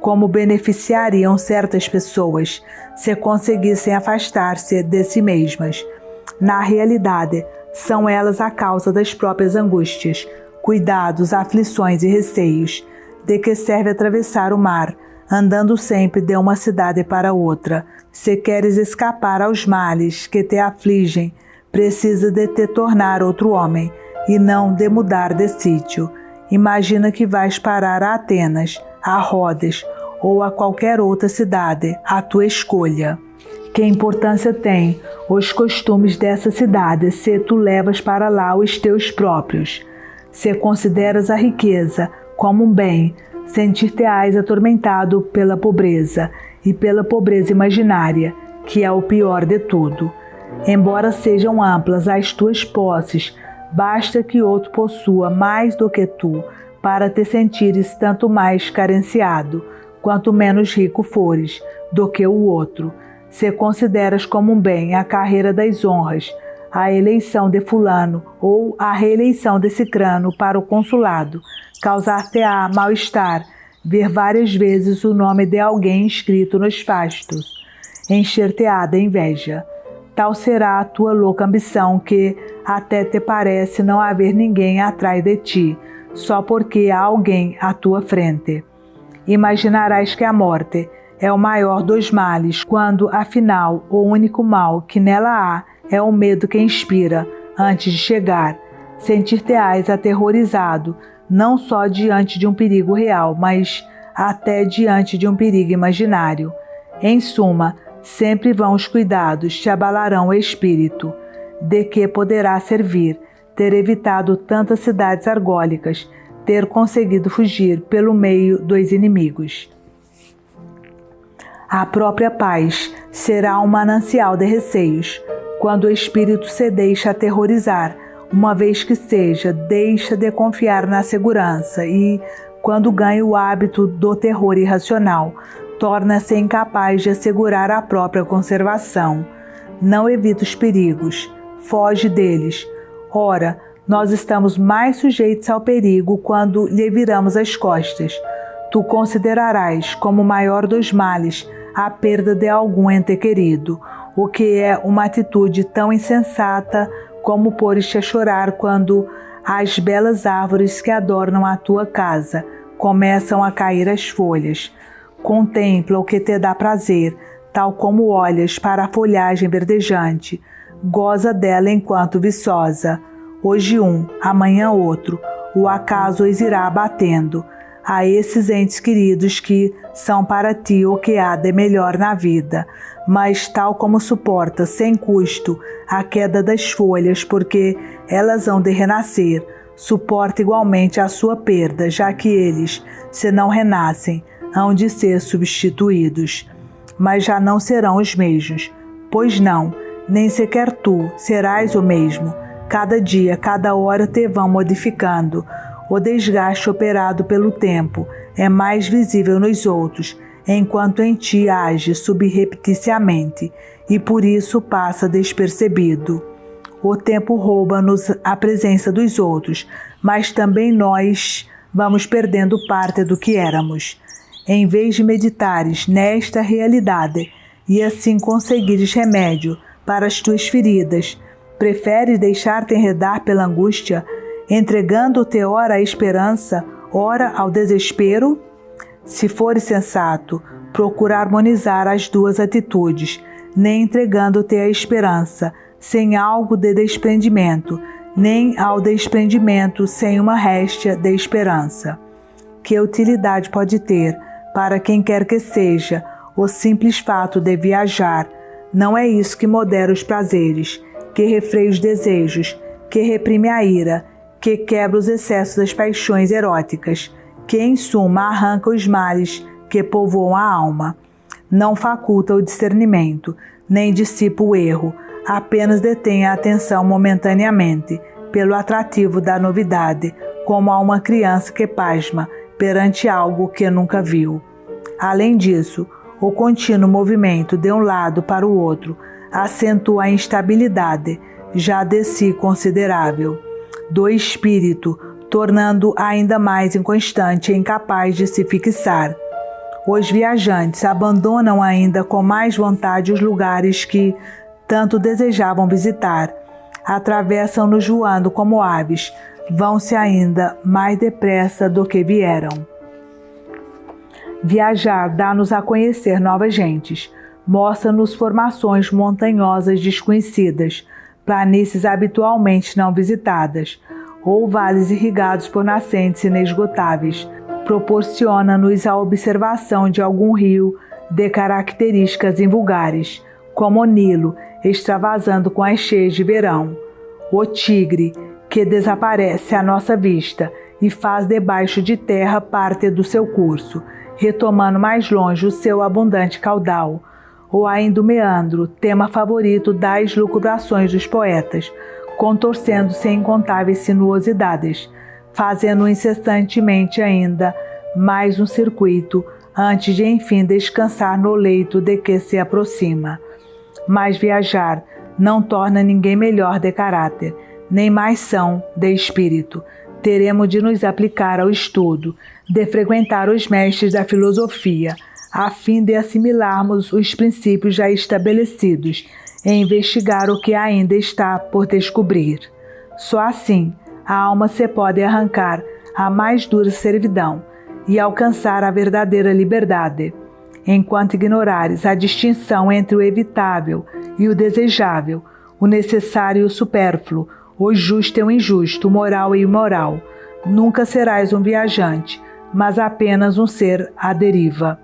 Speaker 1: Como beneficiariam certas pessoas se conseguissem afastar-se de si mesmas? Na realidade, são elas a causa das próprias angústias, cuidados, aflições e receios. De que serve atravessar o mar, andando sempre de uma cidade para outra? Se queres escapar aos males que te afligem, precisa de te tornar outro homem, e não de mudar de sítio. Imagina que vais parar a Atenas, a Rodes ou a qualquer outra cidade, à tua escolha. Que importância tem os costumes dessa cidade se tu levas para lá os teus próprios? Se consideras a riqueza como um bem, sentir-te-ás atormentado pela pobreza e pela pobreza imaginária, que é o pior de tudo. Embora sejam amplas as tuas posses, basta que outro possua mais do que tu, para te sentires tanto mais carenciado, quanto menos rico fores, do que o outro. Se consideras como um bem a carreira das honras, a eleição de fulano ou a reeleição de cicrano para o consulado, causar-te-á mal-estar ver várias vezes o nome de alguém escrito nos fastos, encher-te-á de inveja. Tal será a tua louca ambição que até te parece não haver ninguém atrás de ti, só porque há alguém à tua frente. Imaginarás que a morte é o maior dos males, quando, afinal, o único mal que nela há é o medo que inspira antes de chegar. Sentir-te-ás aterrorizado, não só diante de um perigo real, mas até diante de um perigo imaginário. Em suma, sempre vãos cuidados te abalarão o espírito. De que poderá servir ter evitado tantas cidades argólicas, ter conseguido fugir pelo meio dos inimigos? A própria paz será um manancial de receios. quando o espírito se deixa aterrorizar, uma vez que deixa de confiar na segurança e, quando ganha o hábito do terror irracional, torna-se incapaz de assegurar a própria conservação. Não evita os perigos, foge deles. Ora, nós estamos mais sujeitos ao perigo quando lhe viramos as costas. Tu considerarás como o maior dos males a perda de algum ente querido, o que é uma atitude tão insensata como pôres-te a chorar quando as belas árvores que adornam a tua casa começam a cair as folhas. Contempla o que te dá prazer, tal como olhas para a folhagem verdejante. Goza dela enquanto viçosa. Hoje amanhã outro, o acaso os irá abatendo. A esses entes queridos que são para ti o que há de melhor na vida, mas tal como suporta sem custo a queda das folhas, porque elas hão de renascer, suporta igualmente a sua perda, já que eles, se não renascem, hão de ser substituídos. Mas já não serão os mesmos, pois não, nem sequer tu serás o mesmo. Cada dia, cada hora te vão modificando. O desgaste operado pelo tempo é mais visível nos outros, enquanto em ti age subrepticiamente, e por isso passa despercebido. O tempo rouba-nos a presença dos outros, mas também nós vamos perdendo parte do que éramos. Em vez de meditares nesta realidade e assim conseguires remédio para as tuas feridas, preferes deixar-te enredar pela angústia, entregando-te ora à esperança, ora ao desespero? Se fores sensato, procura harmonizar as duas atitudes, nem entregando-te à esperança, sem algo de desprendimento, nem ao desprendimento sem uma réstia de esperança. Que utilidade pode ter, para quem quer que seja, o simples fato de viajar? Não é isso que modera os prazeres, que refreia os desejos, que reprime a ira, que quebra os excessos das paixões eróticas, que em suma arranca os males que povoam a alma. Não faculta o discernimento, nem dissipa o erro, apenas detém a atenção momentaneamente, pelo atrativo da novidade, como a uma criança que pasma perante algo que nunca viu. Além disso, o contínuo movimento de um lado para o outro acentua a instabilidade, já de si considerável, do espírito, tornando ainda mais inconstante e incapaz de se fixar. Os viajantes abandonam ainda com mais vontade os lugares que tanto desejavam visitar. Atravessam-nos voando como aves, vão-se ainda mais depressa do que vieram. Viajar dá-nos a conhecer novas gentes, mostra-nos formações montanhosas desconhecidas, planícies habitualmente não visitadas, ou vales irrigados por nascentes inesgotáveis. Proporciona-nos a observação de algum rio de características invulgares, como o Nilo, extravasando com as cheias de verão, o Tigre, que desaparece à nossa vista e faz debaixo de terra parte do seu curso, retomando mais longe o seu abundante caudal, ou ainda o meandro, tema favorito das lucubrações dos poetas, contorcendo-se em incontáveis sinuosidades, fazendo incessantemente ainda mais um circuito, antes de enfim descansar no leito de que se aproxima. Mas viajar não torna ninguém melhor de caráter, nem mais são de espírito. Teremos de nos aplicar ao estudo, de frequentar os mestres da filosofia, a fim de assimilarmos os princípios já estabelecidos e investigar o que ainda está por descobrir. Só assim a alma se pode arrancar à mais dura servidão e alcançar a verdadeira liberdade. Enquanto ignorares a distinção entre o evitável e o desejável, o necessário e o supérfluo, o justo e o injusto, o moral e o imoral, nunca serás um viajante, mas apenas um ser à deriva.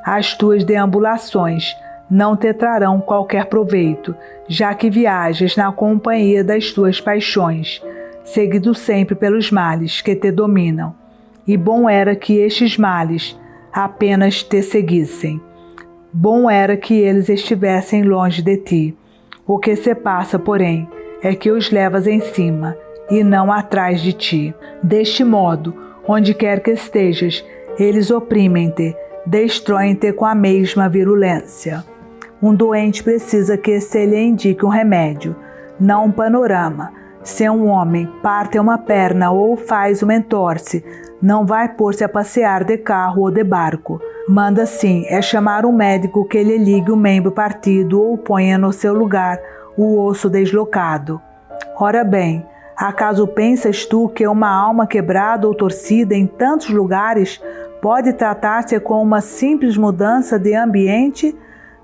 Speaker 1: As tuas deambulações não te trarão qualquer proveito, já que viajas na companhia das tuas paixões, seguido sempre pelos males que te dominam. E bom era que estes males apenas te seguissem. Bom era que eles estivessem longe de ti. O que se passa, porém, é que os levas em cima e não atrás de ti. Deste modo, onde quer que estejas, eles oprimem-te, destroem-te com a mesma virulência. Um doente precisa que se lhe indique um remédio, não um panorama. Se um homem parte uma perna ou faz uma entorse, não vai pôr-se a passear de carro ou de barco. Manda sim chamar um médico que lhe ligue o membro partido ou ponha no seu lugar o osso deslocado. Ora bem, acaso pensas tu que uma alma quebrada ou torcida em tantos lugares pode tratar-se com uma simples mudança de ambiente?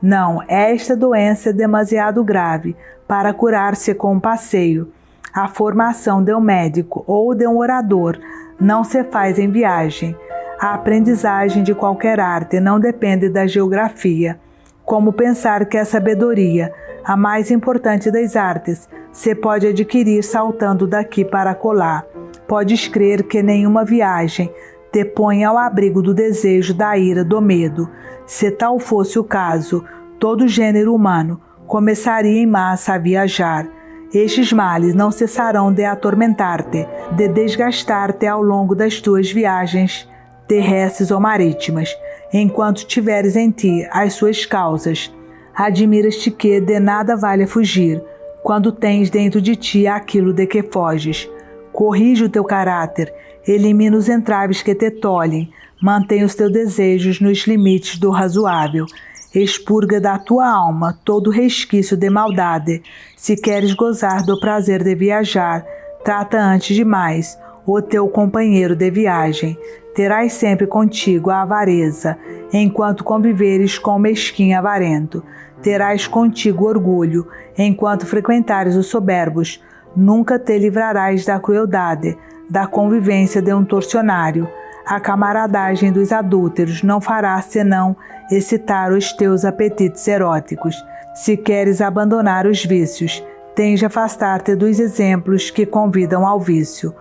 Speaker 1: Não, esta doença é demasiado grave para curar-se com um passeio. A formação de um médico ou de um orador não se faz em viagem. A aprendizagem de qualquer arte não depende da geografia. Como pensar que a sabedoria, a mais importante das artes, se pode adquirir saltando daqui para acolá. Podes crer que nenhuma viagem te põe ao abrigo do desejo, da ira, do medo. Se tal fosse o caso, todo o gênero humano começaria em massa a viajar. Estes males não cessarão de atormentar-te, de desgastar-te ao longo das tuas viagens terrestres ou marítimas, enquanto tiveres em ti as suas causas. Admiras-te que de nada vale fugir, quando tens dentro de ti aquilo de que foges. Corrige o teu caráter, elimina os entraves que te tolhem, mantém os teus desejos nos limites do razoável. Expurga da tua alma todo resquício de maldade. Se queres gozar do prazer de viajar, trata antes de mais o teu companheiro de viagem. Terás sempre contigo a avareza, enquanto conviveres com o mesquinho avarento. Terás contigo orgulho, enquanto frequentares os soberbos. Nunca te livrarás da crueldade, da convivência de um torcionário. A camaradagem dos adúlteros não fará senão excitar os teus apetites eróticos. Se queres abandonar os vícios, tens de afastar-te dos exemplos que convidam ao vício.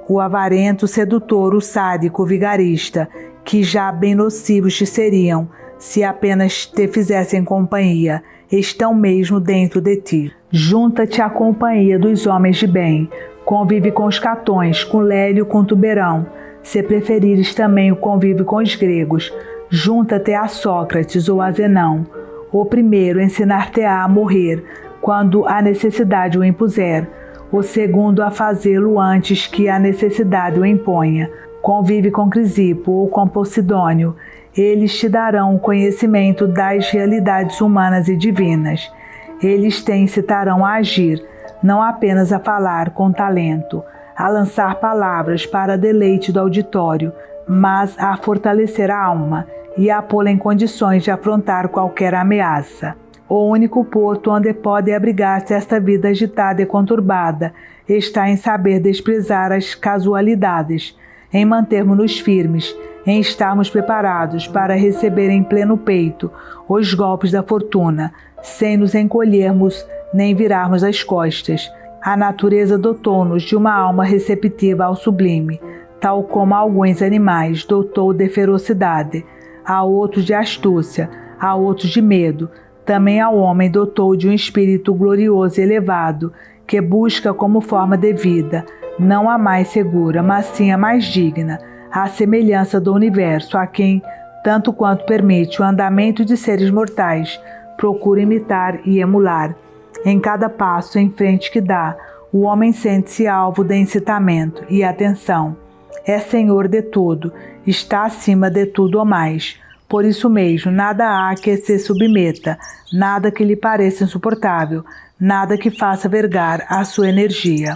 Speaker 1: O avarento, o sedutor, o sádico, o vigarista, que já bem nocivos te seriam, se apenas te fizessem companhia, estão mesmo dentro de ti. Junta-te à companhia dos homens de bem, convive com os catões, com Lélio, com Tuberão. Se preferires também o convívio com os gregos, junta-te a Sócrates ou a Zenão. O primeiro ensinar-te-á a morrer, quando a necessidade o impuser. O segundo a fazê-lo antes que a necessidade o imponha. Convive com Crisipo ou com Posidônio. Eles te darão o conhecimento das realidades humanas e divinas. Eles te incitarão a agir, não apenas a falar com talento, a lançar palavras para deleite do auditório, mas a fortalecer a alma e a pô-la em condições de afrontar qualquer ameaça. O único porto onde pode abrigar-se esta vida agitada e conturbada está em saber desprezar as casualidades, em mantermos-nos firmes, em estarmos preparados para receber em pleno peito os golpes da fortuna, sem nos encolhermos nem virarmos as costas. A natureza dotou-nos de uma alma receptiva ao sublime, tal como a alguns animais dotou de ferocidade, a outros de astúcia, a outros de medo. Também ao homem dotou de um espírito glorioso e elevado, que busca como forma de vida, não a mais segura, mas sim a mais digna, a semelhança do universo, a quem, tanto quanto permite o andamento de seres mortais, procura imitar e emular. Em cada passo em frente que dá, o homem sente-se alvo de incitamento e atenção. É senhor de tudo, está acima de tudo ou mais. Por isso mesmo, nada há que se submeta, nada que lhe pareça insuportável, nada que faça vergar a sua energia.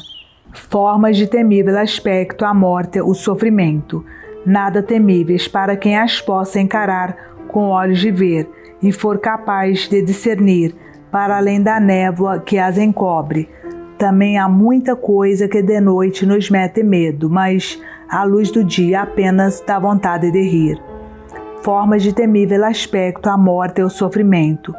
Speaker 1: Formas de temível aspecto, a morte, o sofrimento, nada temíveis para quem as possa encarar com olhos de ver e for capaz de discernir, para além da névoa que as encobre. Também há muita coisa que de noite nos mete medo, mas a luz do dia apenas dá vontade de rir. Formas de temível aspecto, a morte e o sofrimento.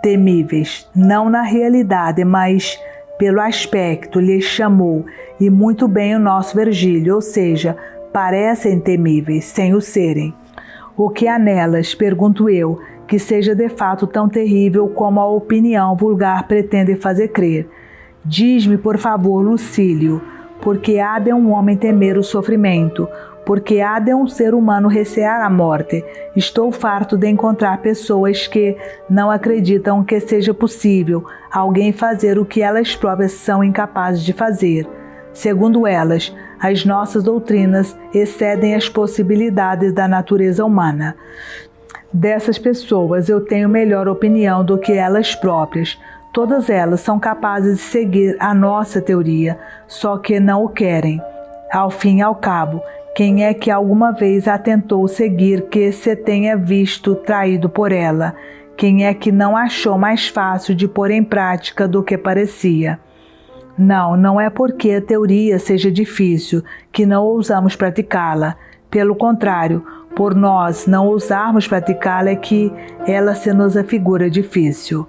Speaker 1: Temíveis, não na realidade, mas pelo aspecto, lhes chamou, e muito bem o nosso Virgílio, ou seja, parecem temíveis, sem o serem. O que há nelas, pergunto eu, que seja de fato tão terrível como a opinião vulgar pretende fazer crer. Diz-me, por favor, Lucílio, porque há de um homem temer o sofrimento, porque há de um ser humano recear a morte. Estou farto de encontrar pessoas que não acreditam que seja possível alguém fazer o que elas próprias são incapazes de fazer. Segundo elas, as nossas doutrinas excedem as possibilidades da natureza humana. Dessas pessoas eu tenho melhor opinião do que elas próprias. Todas elas são capazes de seguir a nossa teoria, só que não o querem. Ao fim e ao cabo, quem é que alguma vez a tentou seguir que se tenha visto traído por ela? Quem é que não achou mais fácil de pôr em prática do que parecia? Não é porque a teoria seja difícil que não ousamos praticá-la. Pelo contrário, por nós não ousarmos praticá-la é que ela se nos afigura difícil.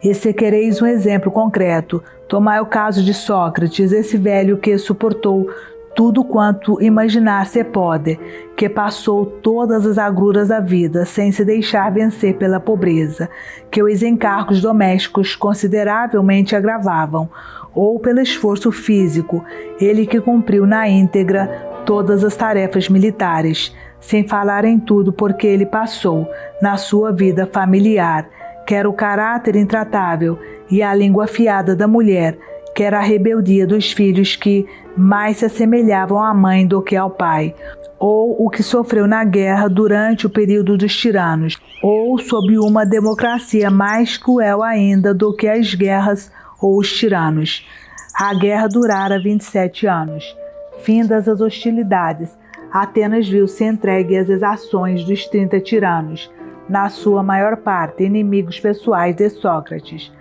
Speaker 1: E se quereis um exemplo concreto, tomai o caso de Sócrates, esse velho que suportou tudo quanto imaginar se pode, que passou todas as agruras da vida sem se deixar vencer pela pobreza, que os encargos domésticos consideravelmente agravavam, ou pelo esforço físico, ele que cumpriu na íntegra todas as tarefas militares, sem falar em tudo porque ele passou, na sua vida familiar, quer o caráter intratável e a língua afiada da mulher, quer a rebeldia dos filhos que mais se assemelhavam à mãe do que ao pai, ou o que sofreu na guerra durante o período dos tiranos, ou sob uma democracia mais cruel ainda do que as guerras ou os tiranos. A guerra durara 27 anos. Findas as hostilidades, Atenas viu-se entregue às exações dos 30 tiranos, na sua maior parte inimigos pessoais de Sócrates.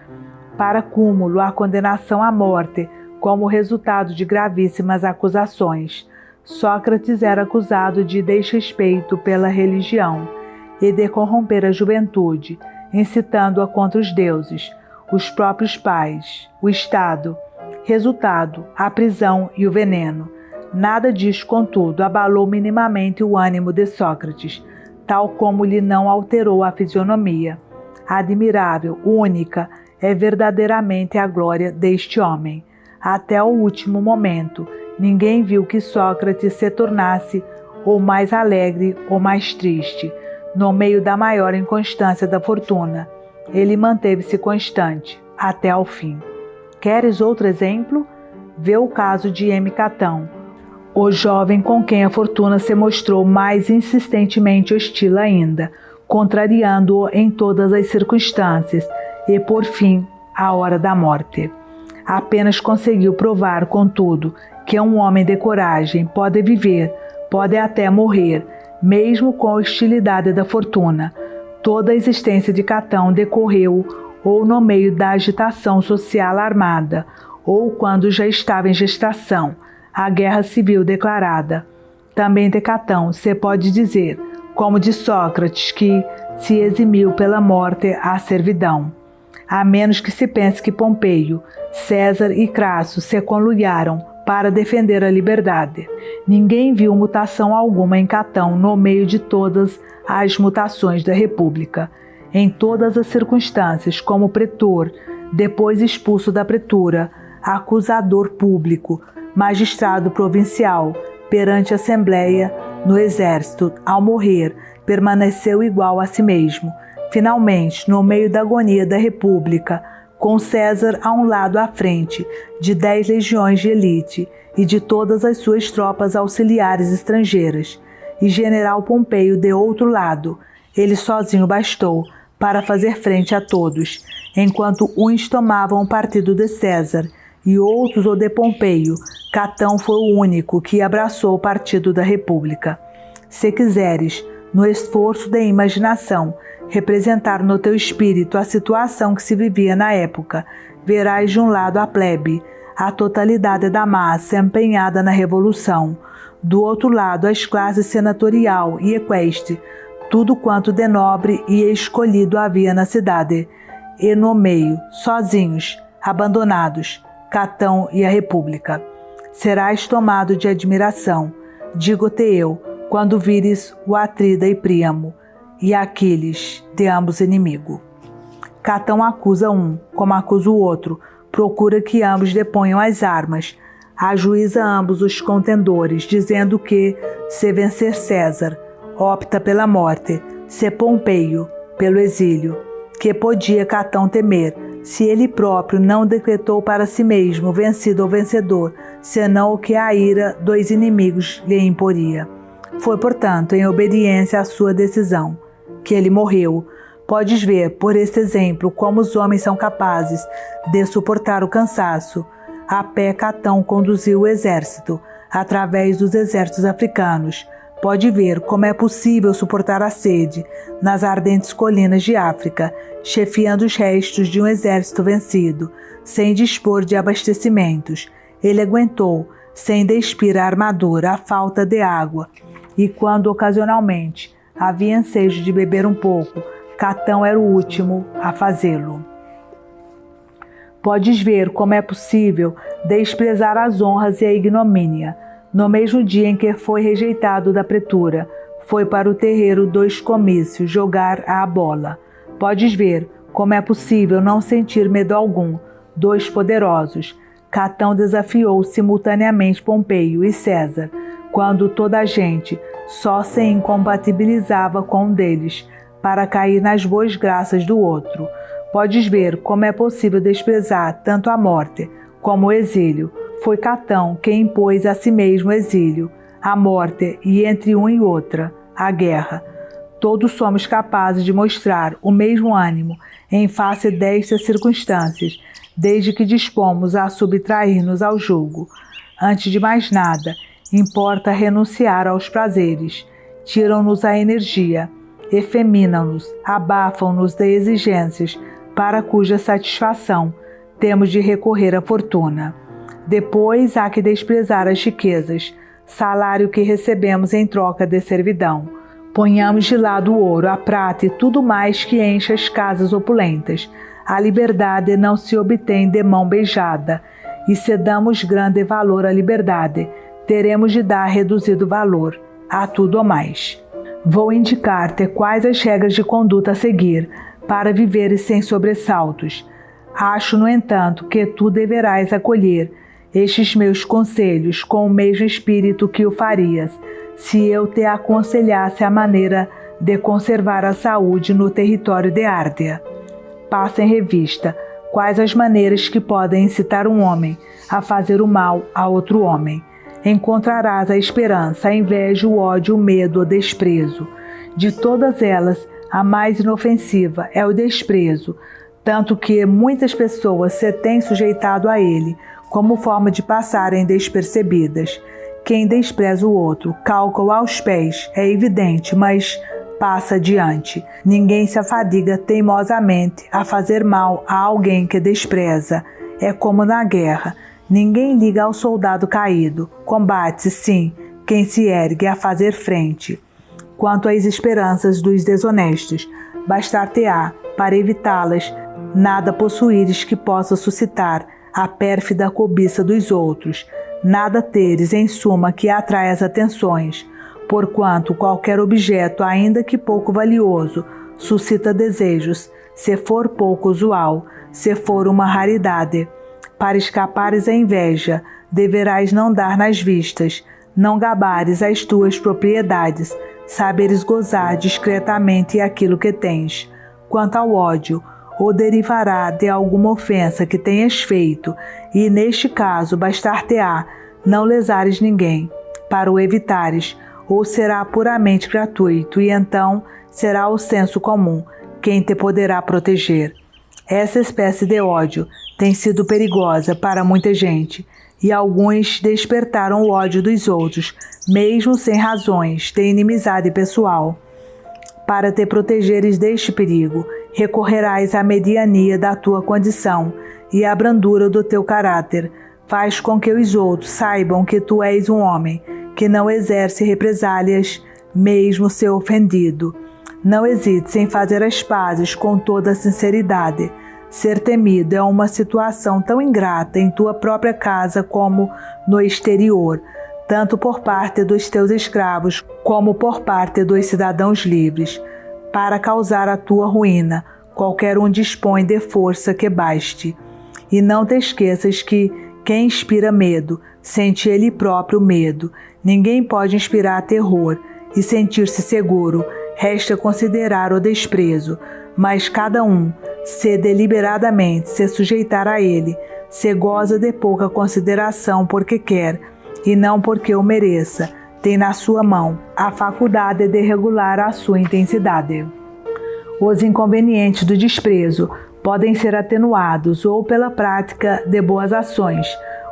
Speaker 1: Para cúmulo, a condenação à morte, como resultado de gravíssimas acusações. Sócrates era acusado de desrespeito pela religião e de corromper a juventude, incitando-a contra os deuses, os próprios pais, o Estado. Resultado, a prisão e o veneno. Nada disso, contudo, abalou minimamente o ânimo de Sócrates, tal como lhe não alterou a fisionomia. Admirável, única, é verdadeiramente a glória deste homem. Até o último momento, ninguém viu que Sócrates se tornasse ou mais alegre ou mais triste, no meio da maior inconstância da fortuna. Ele manteve-se constante, até ao fim. Queres outro exemplo? Vê o caso de M. Catão, o jovem com quem a fortuna se mostrou mais insistentemente hostil ainda, contrariando-o em todas as circunstâncias, e, por fim, a hora da morte. Apenas conseguiu provar, contudo, que um homem de coragem pode viver, pode até morrer, mesmo com a hostilidade da fortuna. Toda a existência de Catão decorreu ou no meio da agitação social armada, ou quando já estava em gestação, a guerra civil declarada. Também de Catão se pode dizer, como de Sócrates, que se eximiu pela morte à servidão. A menos que se pense que Pompeio, César e Crasso se conluiaram para defender a liberdade. Ninguém viu mutação alguma em Catão no meio de todas as mutações da República. Em todas as circunstâncias, como pretor, depois expulso da pretura, acusador público, magistrado provincial, perante a Assembleia, no exército, ao morrer, permaneceu igual a si mesmo. Finalmente, no meio da agonia da República, com César a um lado à frente, de 10 legiões de elite e de todas as suas tropas auxiliares estrangeiras, e general Pompeio de outro lado, ele sozinho bastou para fazer frente a todos, enquanto uns tomavam o partido de César e outros o de Pompeio. Catão foi o único que abraçou o partido da República. Se quiseres, no esforço da imaginação, representar no teu espírito a situação que se vivia na época, verás de um lado a plebe, a totalidade da massa empenhada na revolução, do outro lado as classes senatorial e equestre, tudo quanto de nobre e escolhido havia na cidade, e no meio, sozinhos, abandonados, Catão e a República. Serás tomado de admiração, digo-te eu, quando vires o Atrida e Príamo, e Aquiles, de ambos inimigo. Catão acusa um, como acusa o outro, procura que ambos deponham as armas, ajuiza ambos os contendores, dizendo que, se vencer César, opta pela morte, se Pompeio, pelo exílio. Que podia Catão temer, se ele próprio não decretou para si mesmo, vencido ou vencedor, senão o que a ira dos inimigos lhe imporia. Foi, portanto, em obediência à sua decisão, que ele morreu. Podes ver, por este exemplo, como os homens são capazes de suportar o cansaço. A pé Catão conduziu o exército, através dos exércitos africanos. Pode ver como é possível suportar a sede nas ardentes colinas de África, chefiando os restos de um exército vencido, sem dispor de abastecimentos. Ele aguentou, sem despir a armadura, a falta de água, e quando ocasionalmente havia ensejo de beber um pouco, Catão era o último a fazê-lo. Podes ver como é possível desprezar as honras e a ignomínia. No mesmo dia em que foi rejeitado da pretura, foi para o terreiro dos comícios jogar a bola. Podes ver como é possível não sentir medo algum dos poderosos. Catão desafiou simultaneamente Pompeio e César, quando toda a gente só se incompatibilizava com um deles, para cair nas boas graças do outro. Podes ver como é possível desprezar tanto a morte como o exílio. Foi Catão quem impôs a si mesmo o exílio, a morte e entre um e outra, a guerra. Todos somos capazes de mostrar o mesmo ânimo em face destas circunstâncias, desde que dispomos a subtrair-nos ao jugo. Antes de mais nada, importa renunciar aos prazeres, tiram-nos a energia, efeminam-nos, abafam-nos de exigências para cuja satisfação temos de recorrer à fortuna. Depois há que desprezar as riquezas, salário que recebemos em troca de servidão. Ponhamos de lado o ouro, a prata e tudo mais que enche as casas opulentas. A liberdade não se obtém de mão beijada, e se damos grande valor à liberdade, teremos de dar reduzido valor a tudo ou mais. Vou indicar-te quais as regras de conduta a seguir para viveres sem sobressaltos. Acho, no entanto, que tu deverás acolher estes meus conselhos com o mesmo espírito que o farias, se eu te aconselhasse a maneira de conservar a saúde no território de Árdia. Passa em revista quais as maneiras que podem incitar um homem a fazer o mal a outro homem. Encontrarás a esperança, a inveja, o ódio, o medo, o desprezo. De todas elas, a mais inofensiva é o desprezo, tanto que muitas pessoas se têm sujeitado a ele, como forma de passarem despercebidas. Quem despreza o outro, calca-o aos pés, é evidente, mas passa adiante. Ninguém se afadiga teimosamente a fazer mal a alguém que despreza. É como na guerra. Ninguém liga ao soldado caído. Combate, sim, quem se ergue a fazer frente. Quanto às esperanças dos desonestos, bastar-te-á, para evitá-las, nada possuíres que possa suscitar a pérfida cobiça dos outros, nada teres, em suma, que atrai as atenções, porquanto qualquer objeto, ainda que pouco valioso, suscita desejos, se for pouco usual, se for uma raridade. Para escapares à inveja, deverás não dar nas vistas, não gabares as tuas propriedades, saberes gozar discretamente aquilo que tens. Quanto ao ódio, ou derivará de alguma ofensa que tenhas feito, e neste caso bastar-te-á não lesares ninguém, para o evitares, ou será puramente gratuito, e então será o senso comum quem te poderá proteger. Essa espécie de ódio tem sido perigosa para muita gente, e alguns despertaram o ódio dos outros, mesmo sem razões de inimizade pessoal. Para te protegeres deste perigo, recorrerás à mediania da tua condição e à brandura do teu caráter. Faz com que os outros saibam que tu és um homem que não exerce represálias, mesmo se ofendido. Não hesites em fazer as pazes com toda a sinceridade. Ser temido é uma situação tão ingrata em tua própria casa como no exterior, tanto por parte dos teus escravos como por parte dos cidadãos livres. para causar a tua ruína. Qualquer um dispõe de força que baste. E não te esqueças que quem inspira medo, sente ele próprio medo. Ninguém pode inspirar terror e sentir-se seguro. Resta considerar o desprezo. Mas cada um, se deliberadamente se sujeitar a ele, se goza de pouca consideração porque quer, e não porque o mereça. Tem na sua mão a faculdade de regular a sua intensidade. Os inconvenientes do desprezo podem ser atenuados ou pela prática de boas ações,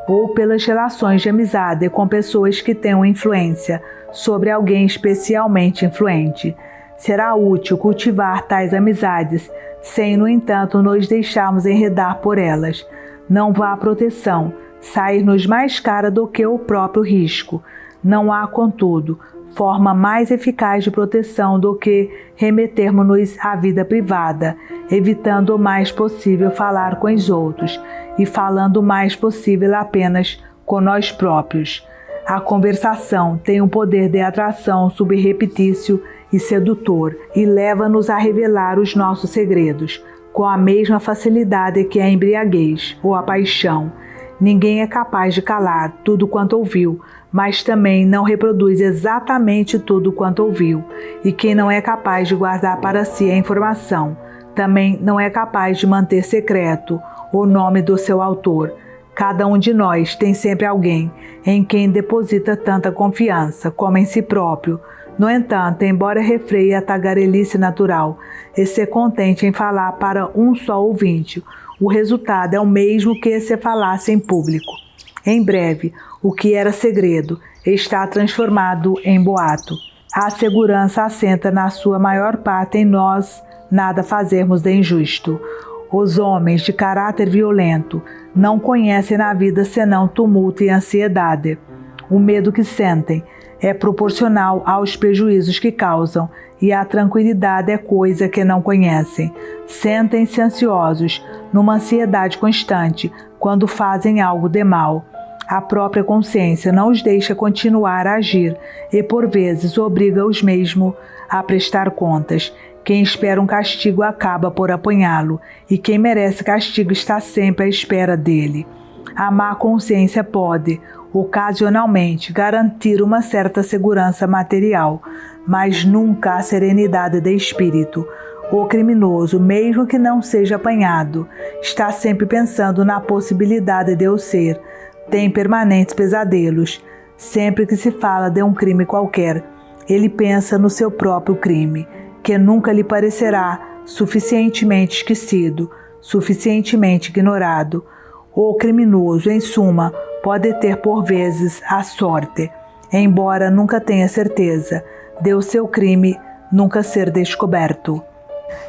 Speaker 1: ou pelas relações de amizade com pessoas que tenham influência sobre alguém especialmente influente. Será útil cultivar tais amizades, sem, no entanto, nos deixarmos enredar por elas. Não vá à proteção sair-nos mais cara do que o próprio risco. Não há, contudo, forma mais eficaz de proteção do que remetermos-nos à vida privada, evitando o mais possível falar com os outros e falando o mais possível apenas com nós próprios. A conversação tem um poder de atração subreptício e sedutor e leva-nos a revelar os nossos segredos, com a mesma facilidade que a embriaguez ou a paixão. Ninguém é capaz de calar tudo quanto ouviu, mas também não reproduz exatamente tudo quanto ouviu. E quem não é capaz de guardar para si a informação, também não é capaz de manter secreto o nome do seu autor. Cada um de nós tem sempre alguém em quem deposita tanta confiança como em si próprio. No entanto, embora refreie a tagarelice natural e se contente em falar para um só ouvinte, o resultado é o mesmo que se falasse em público. Em breve, o que era segredo está transformado em boato. A segurança assenta na sua maior parte em nós nada fazermos de injusto. Os homens de caráter violento não conhecem na vida senão tumulto e ansiedade. O medo que sentem é proporcional aos prejuízos que causam, e a tranquilidade é coisa que não conhecem. Sentem-se ansiosos, numa ansiedade constante, quando fazem algo de mal. A própria consciência não os deixa continuar a agir e, por vezes, obriga-os mesmo a prestar contas. Quem espera um castigo acaba por apanhá-lo, e quem merece castigo está sempre à espera dele. A má consciência pode, ocasionalmente, garantir uma certa segurança material, mas nunca a serenidade de espírito. O criminoso, mesmo que não seja apanhado, está sempre pensando na possibilidade de o ser. Tem permanentes pesadelos. Sempre que se fala de um crime qualquer, ele pensa no seu próprio crime, que nunca lhe parecerá suficientemente esquecido, suficientemente ignorado. O criminoso, em suma, pode ter por vezes a sorte, embora nunca tenha certeza, de o seu crime nunca ser descoberto.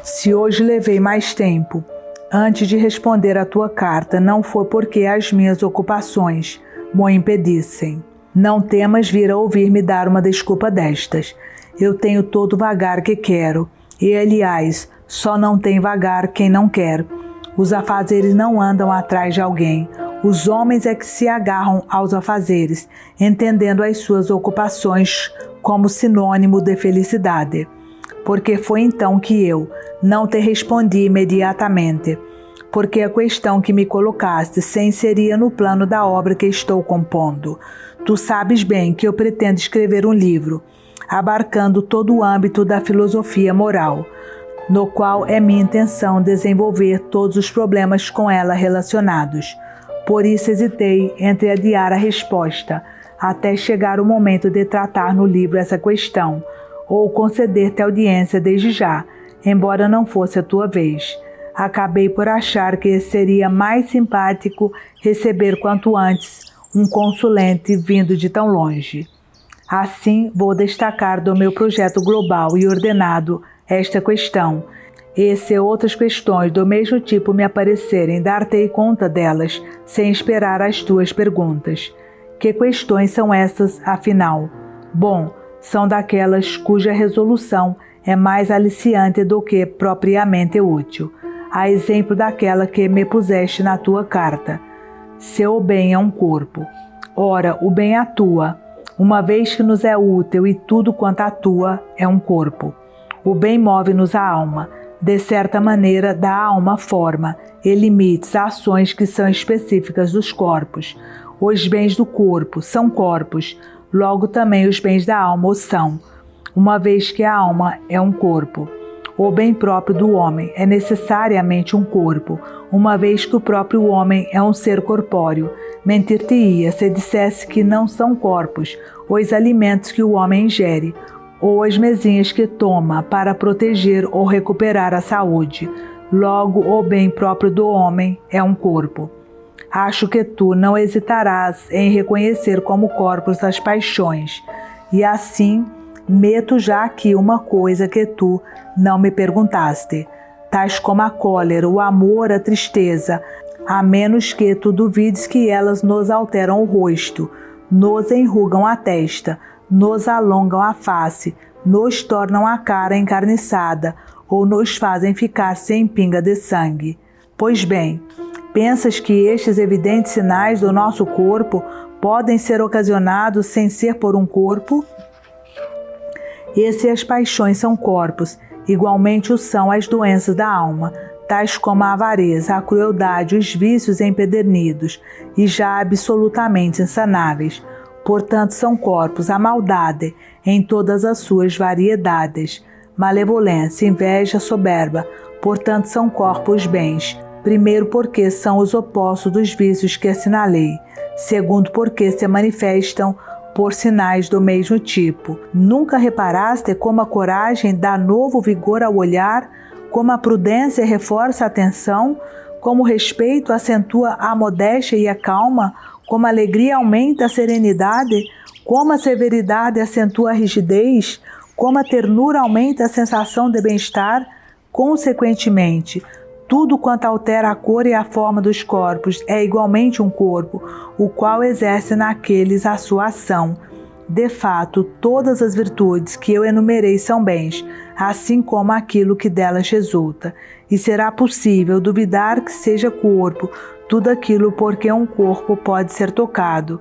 Speaker 1: Se hoje levei mais tempo antes de responder a tua carta, não foi porque as minhas ocupações mo impedissem. Não temas vir a ouvir-me dar uma desculpa destas. Eu tenho todo o vagar que quero, e, aliás, só não tem vagar quem não quer. Os afazeres não andam atrás de alguém. Os homens é que se agarram aos afazeres, entendendo as suas ocupações como sinônimo de felicidade. Porque foi então que eu não te respondi imediatamente, porque a questão que me colocaste se inseria no plano da obra que estou compondo. Tu sabes bem que eu pretendo escrever um livro, abarcando todo o âmbito da filosofia moral, no qual é minha intenção desenvolver todos os problemas com ela relacionados. Por isso hesitei entre adiar a resposta, até chegar o momento de tratar no livro essa questão, ou conceder-te audiência desde já, embora não fosse a tua vez. Acabei por achar que seria mais simpático receber quanto antes um consulente vindo de tão longe. Assim, vou destacar do meu projeto global e ordenado esta questão, e se outras questões do mesmo tipo me aparecerem, dar-te-ei conta delas, sem esperar as tuas perguntas. Que questões são essas, afinal? Bom, são daquelas cuja resolução é mais aliciante do que propriamente útil, a exemplo daquela que me puseste na tua carta. Se o bem é um corpo, ora, o bem atua, uma vez que nos é útil e tudo quanto atua é um corpo. O bem move-nos a alma. De certa maneira, dá à alma forma e limites a ações que são específicas dos corpos. Os bens do corpo são corpos, logo também os bens da alma o são, uma vez que a alma é um corpo. O bem próprio do homem é necessariamente um corpo, uma vez que o próprio homem é um ser corpóreo. Mentir-te-ia se dissesse que não são corpos os alimentos que o homem ingere, ou as mesinhas que toma para proteger ou recuperar a saúde. Logo, o bem próprio do homem é um corpo. Acho que tu não hesitarás em reconhecer como corpos as paixões, e assim meto já aqui uma coisa que tu não me perguntaste, tais como a cólera, o amor, a tristeza, a menos que tu duvides que elas nos alteram o rosto, nos enrugam a testa, nos alongam a face, nos tornam a cara encarniçada ou nos fazem ficar sem pinga de sangue. Pois bem, pensas que estes evidentes sinais do nosso corpo podem ser ocasionados sem ser por um corpo? E se as paixões são corpos, igualmente o são as doenças da alma, tais como a avareza, a crueldade, os vícios empedernidos e já absolutamente insanáveis. Portanto, são corpos a maldade em todas as suas variedades, malevolência, inveja, soberba. Portanto, são corpos bens. Primeiro, porque são os opostos dos vícios que assinalei. Segundo, porque se manifestam por sinais do mesmo tipo. Nunca reparaste como a coragem dá novo vigor ao olhar, como a prudência reforça a atenção, como o respeito acentua a modéstia e a calma, como a alegria aumenta a serenidade, como a severidade acentua a rigidez, como a ternura aumenta a sensação de bem-estar? Consequentemente, tudo quanto altera a cor e a forma dos corpos é igualmente um corpo, o qual exerce naqueles a sua ação. De fato, todas as virtudes que eu enumerei são bens, assim como aquilo que delas resulta. E será possível duvidar que seja corpo tudo aquilo porque um corpo pode ser tocado.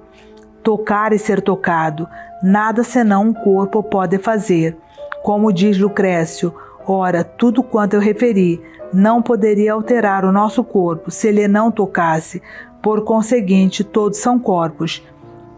Speaker 1: Tocar e ser tocado, nada senão um corpo pode fazer. Como diz Lucrécio, ora, tudo quanto eu referi não poderia alterar o nosso corpo se ele não tocasse. Por conseguinte, todos são corpos.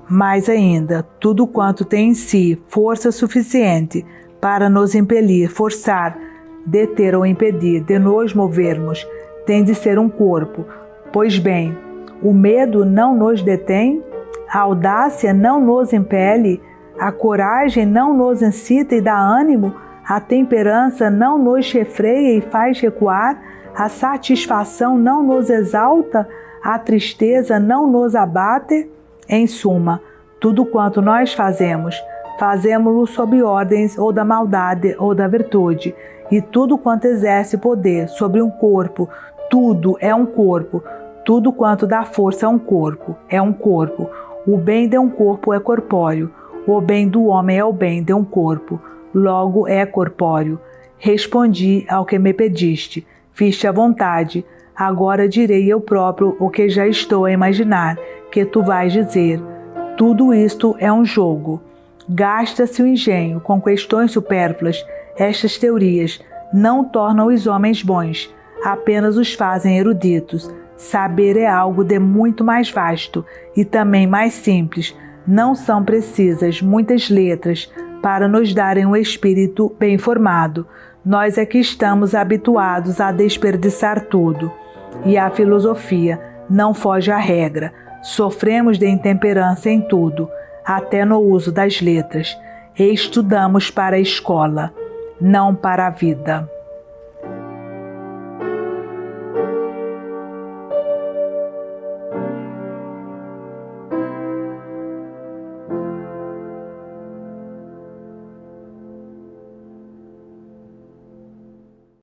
Speaker 1: Mais ainda, tudo quanto tem em si força suficiente para nos impelir, forçar, deter ou impedir de nos movermos, tem de ser um corpo. Pois bem, o medo não nos detém, a audácia não nos impele, a coragem não nos incita e dá ânimo, a temperança não nos refreia e faz recuar, a satisfação não nos exalta, a tristeza não nos abate. Em suma, tudo quanto nós fazemos, fazemo-lo sob ordens ou da maldade ou da virtude, e tudo quanto exerce poder sobre um corpo, tudo é um corpo, tudo quanto dá força a um corpo, é um corpo. O bem de um corpo é corpóreo, o bem do homem é o bem de um corpo, logo é corpóreo. Respondi ao que me pediste, fiz-te a vontade, agora direi eu próprio o que já estou a imaginar, que tu vais dizer. Tudo isto é um jogo. Gasta-se o engenho com questões supérfluas. Estas teorias não tornam os homens bons, apenas os fazem eruditos. Saber é algo de muito mais vasto e também mais simples. Não são precisas muitas letras para nos darem um espírito bem formado. Nós é que estamos habituados a desperdiçar tudo. E a filosofia não foge à regra. Sofremos de intemperança em tudo, até no uso das letras. E estudamos para a escola, não para a vida.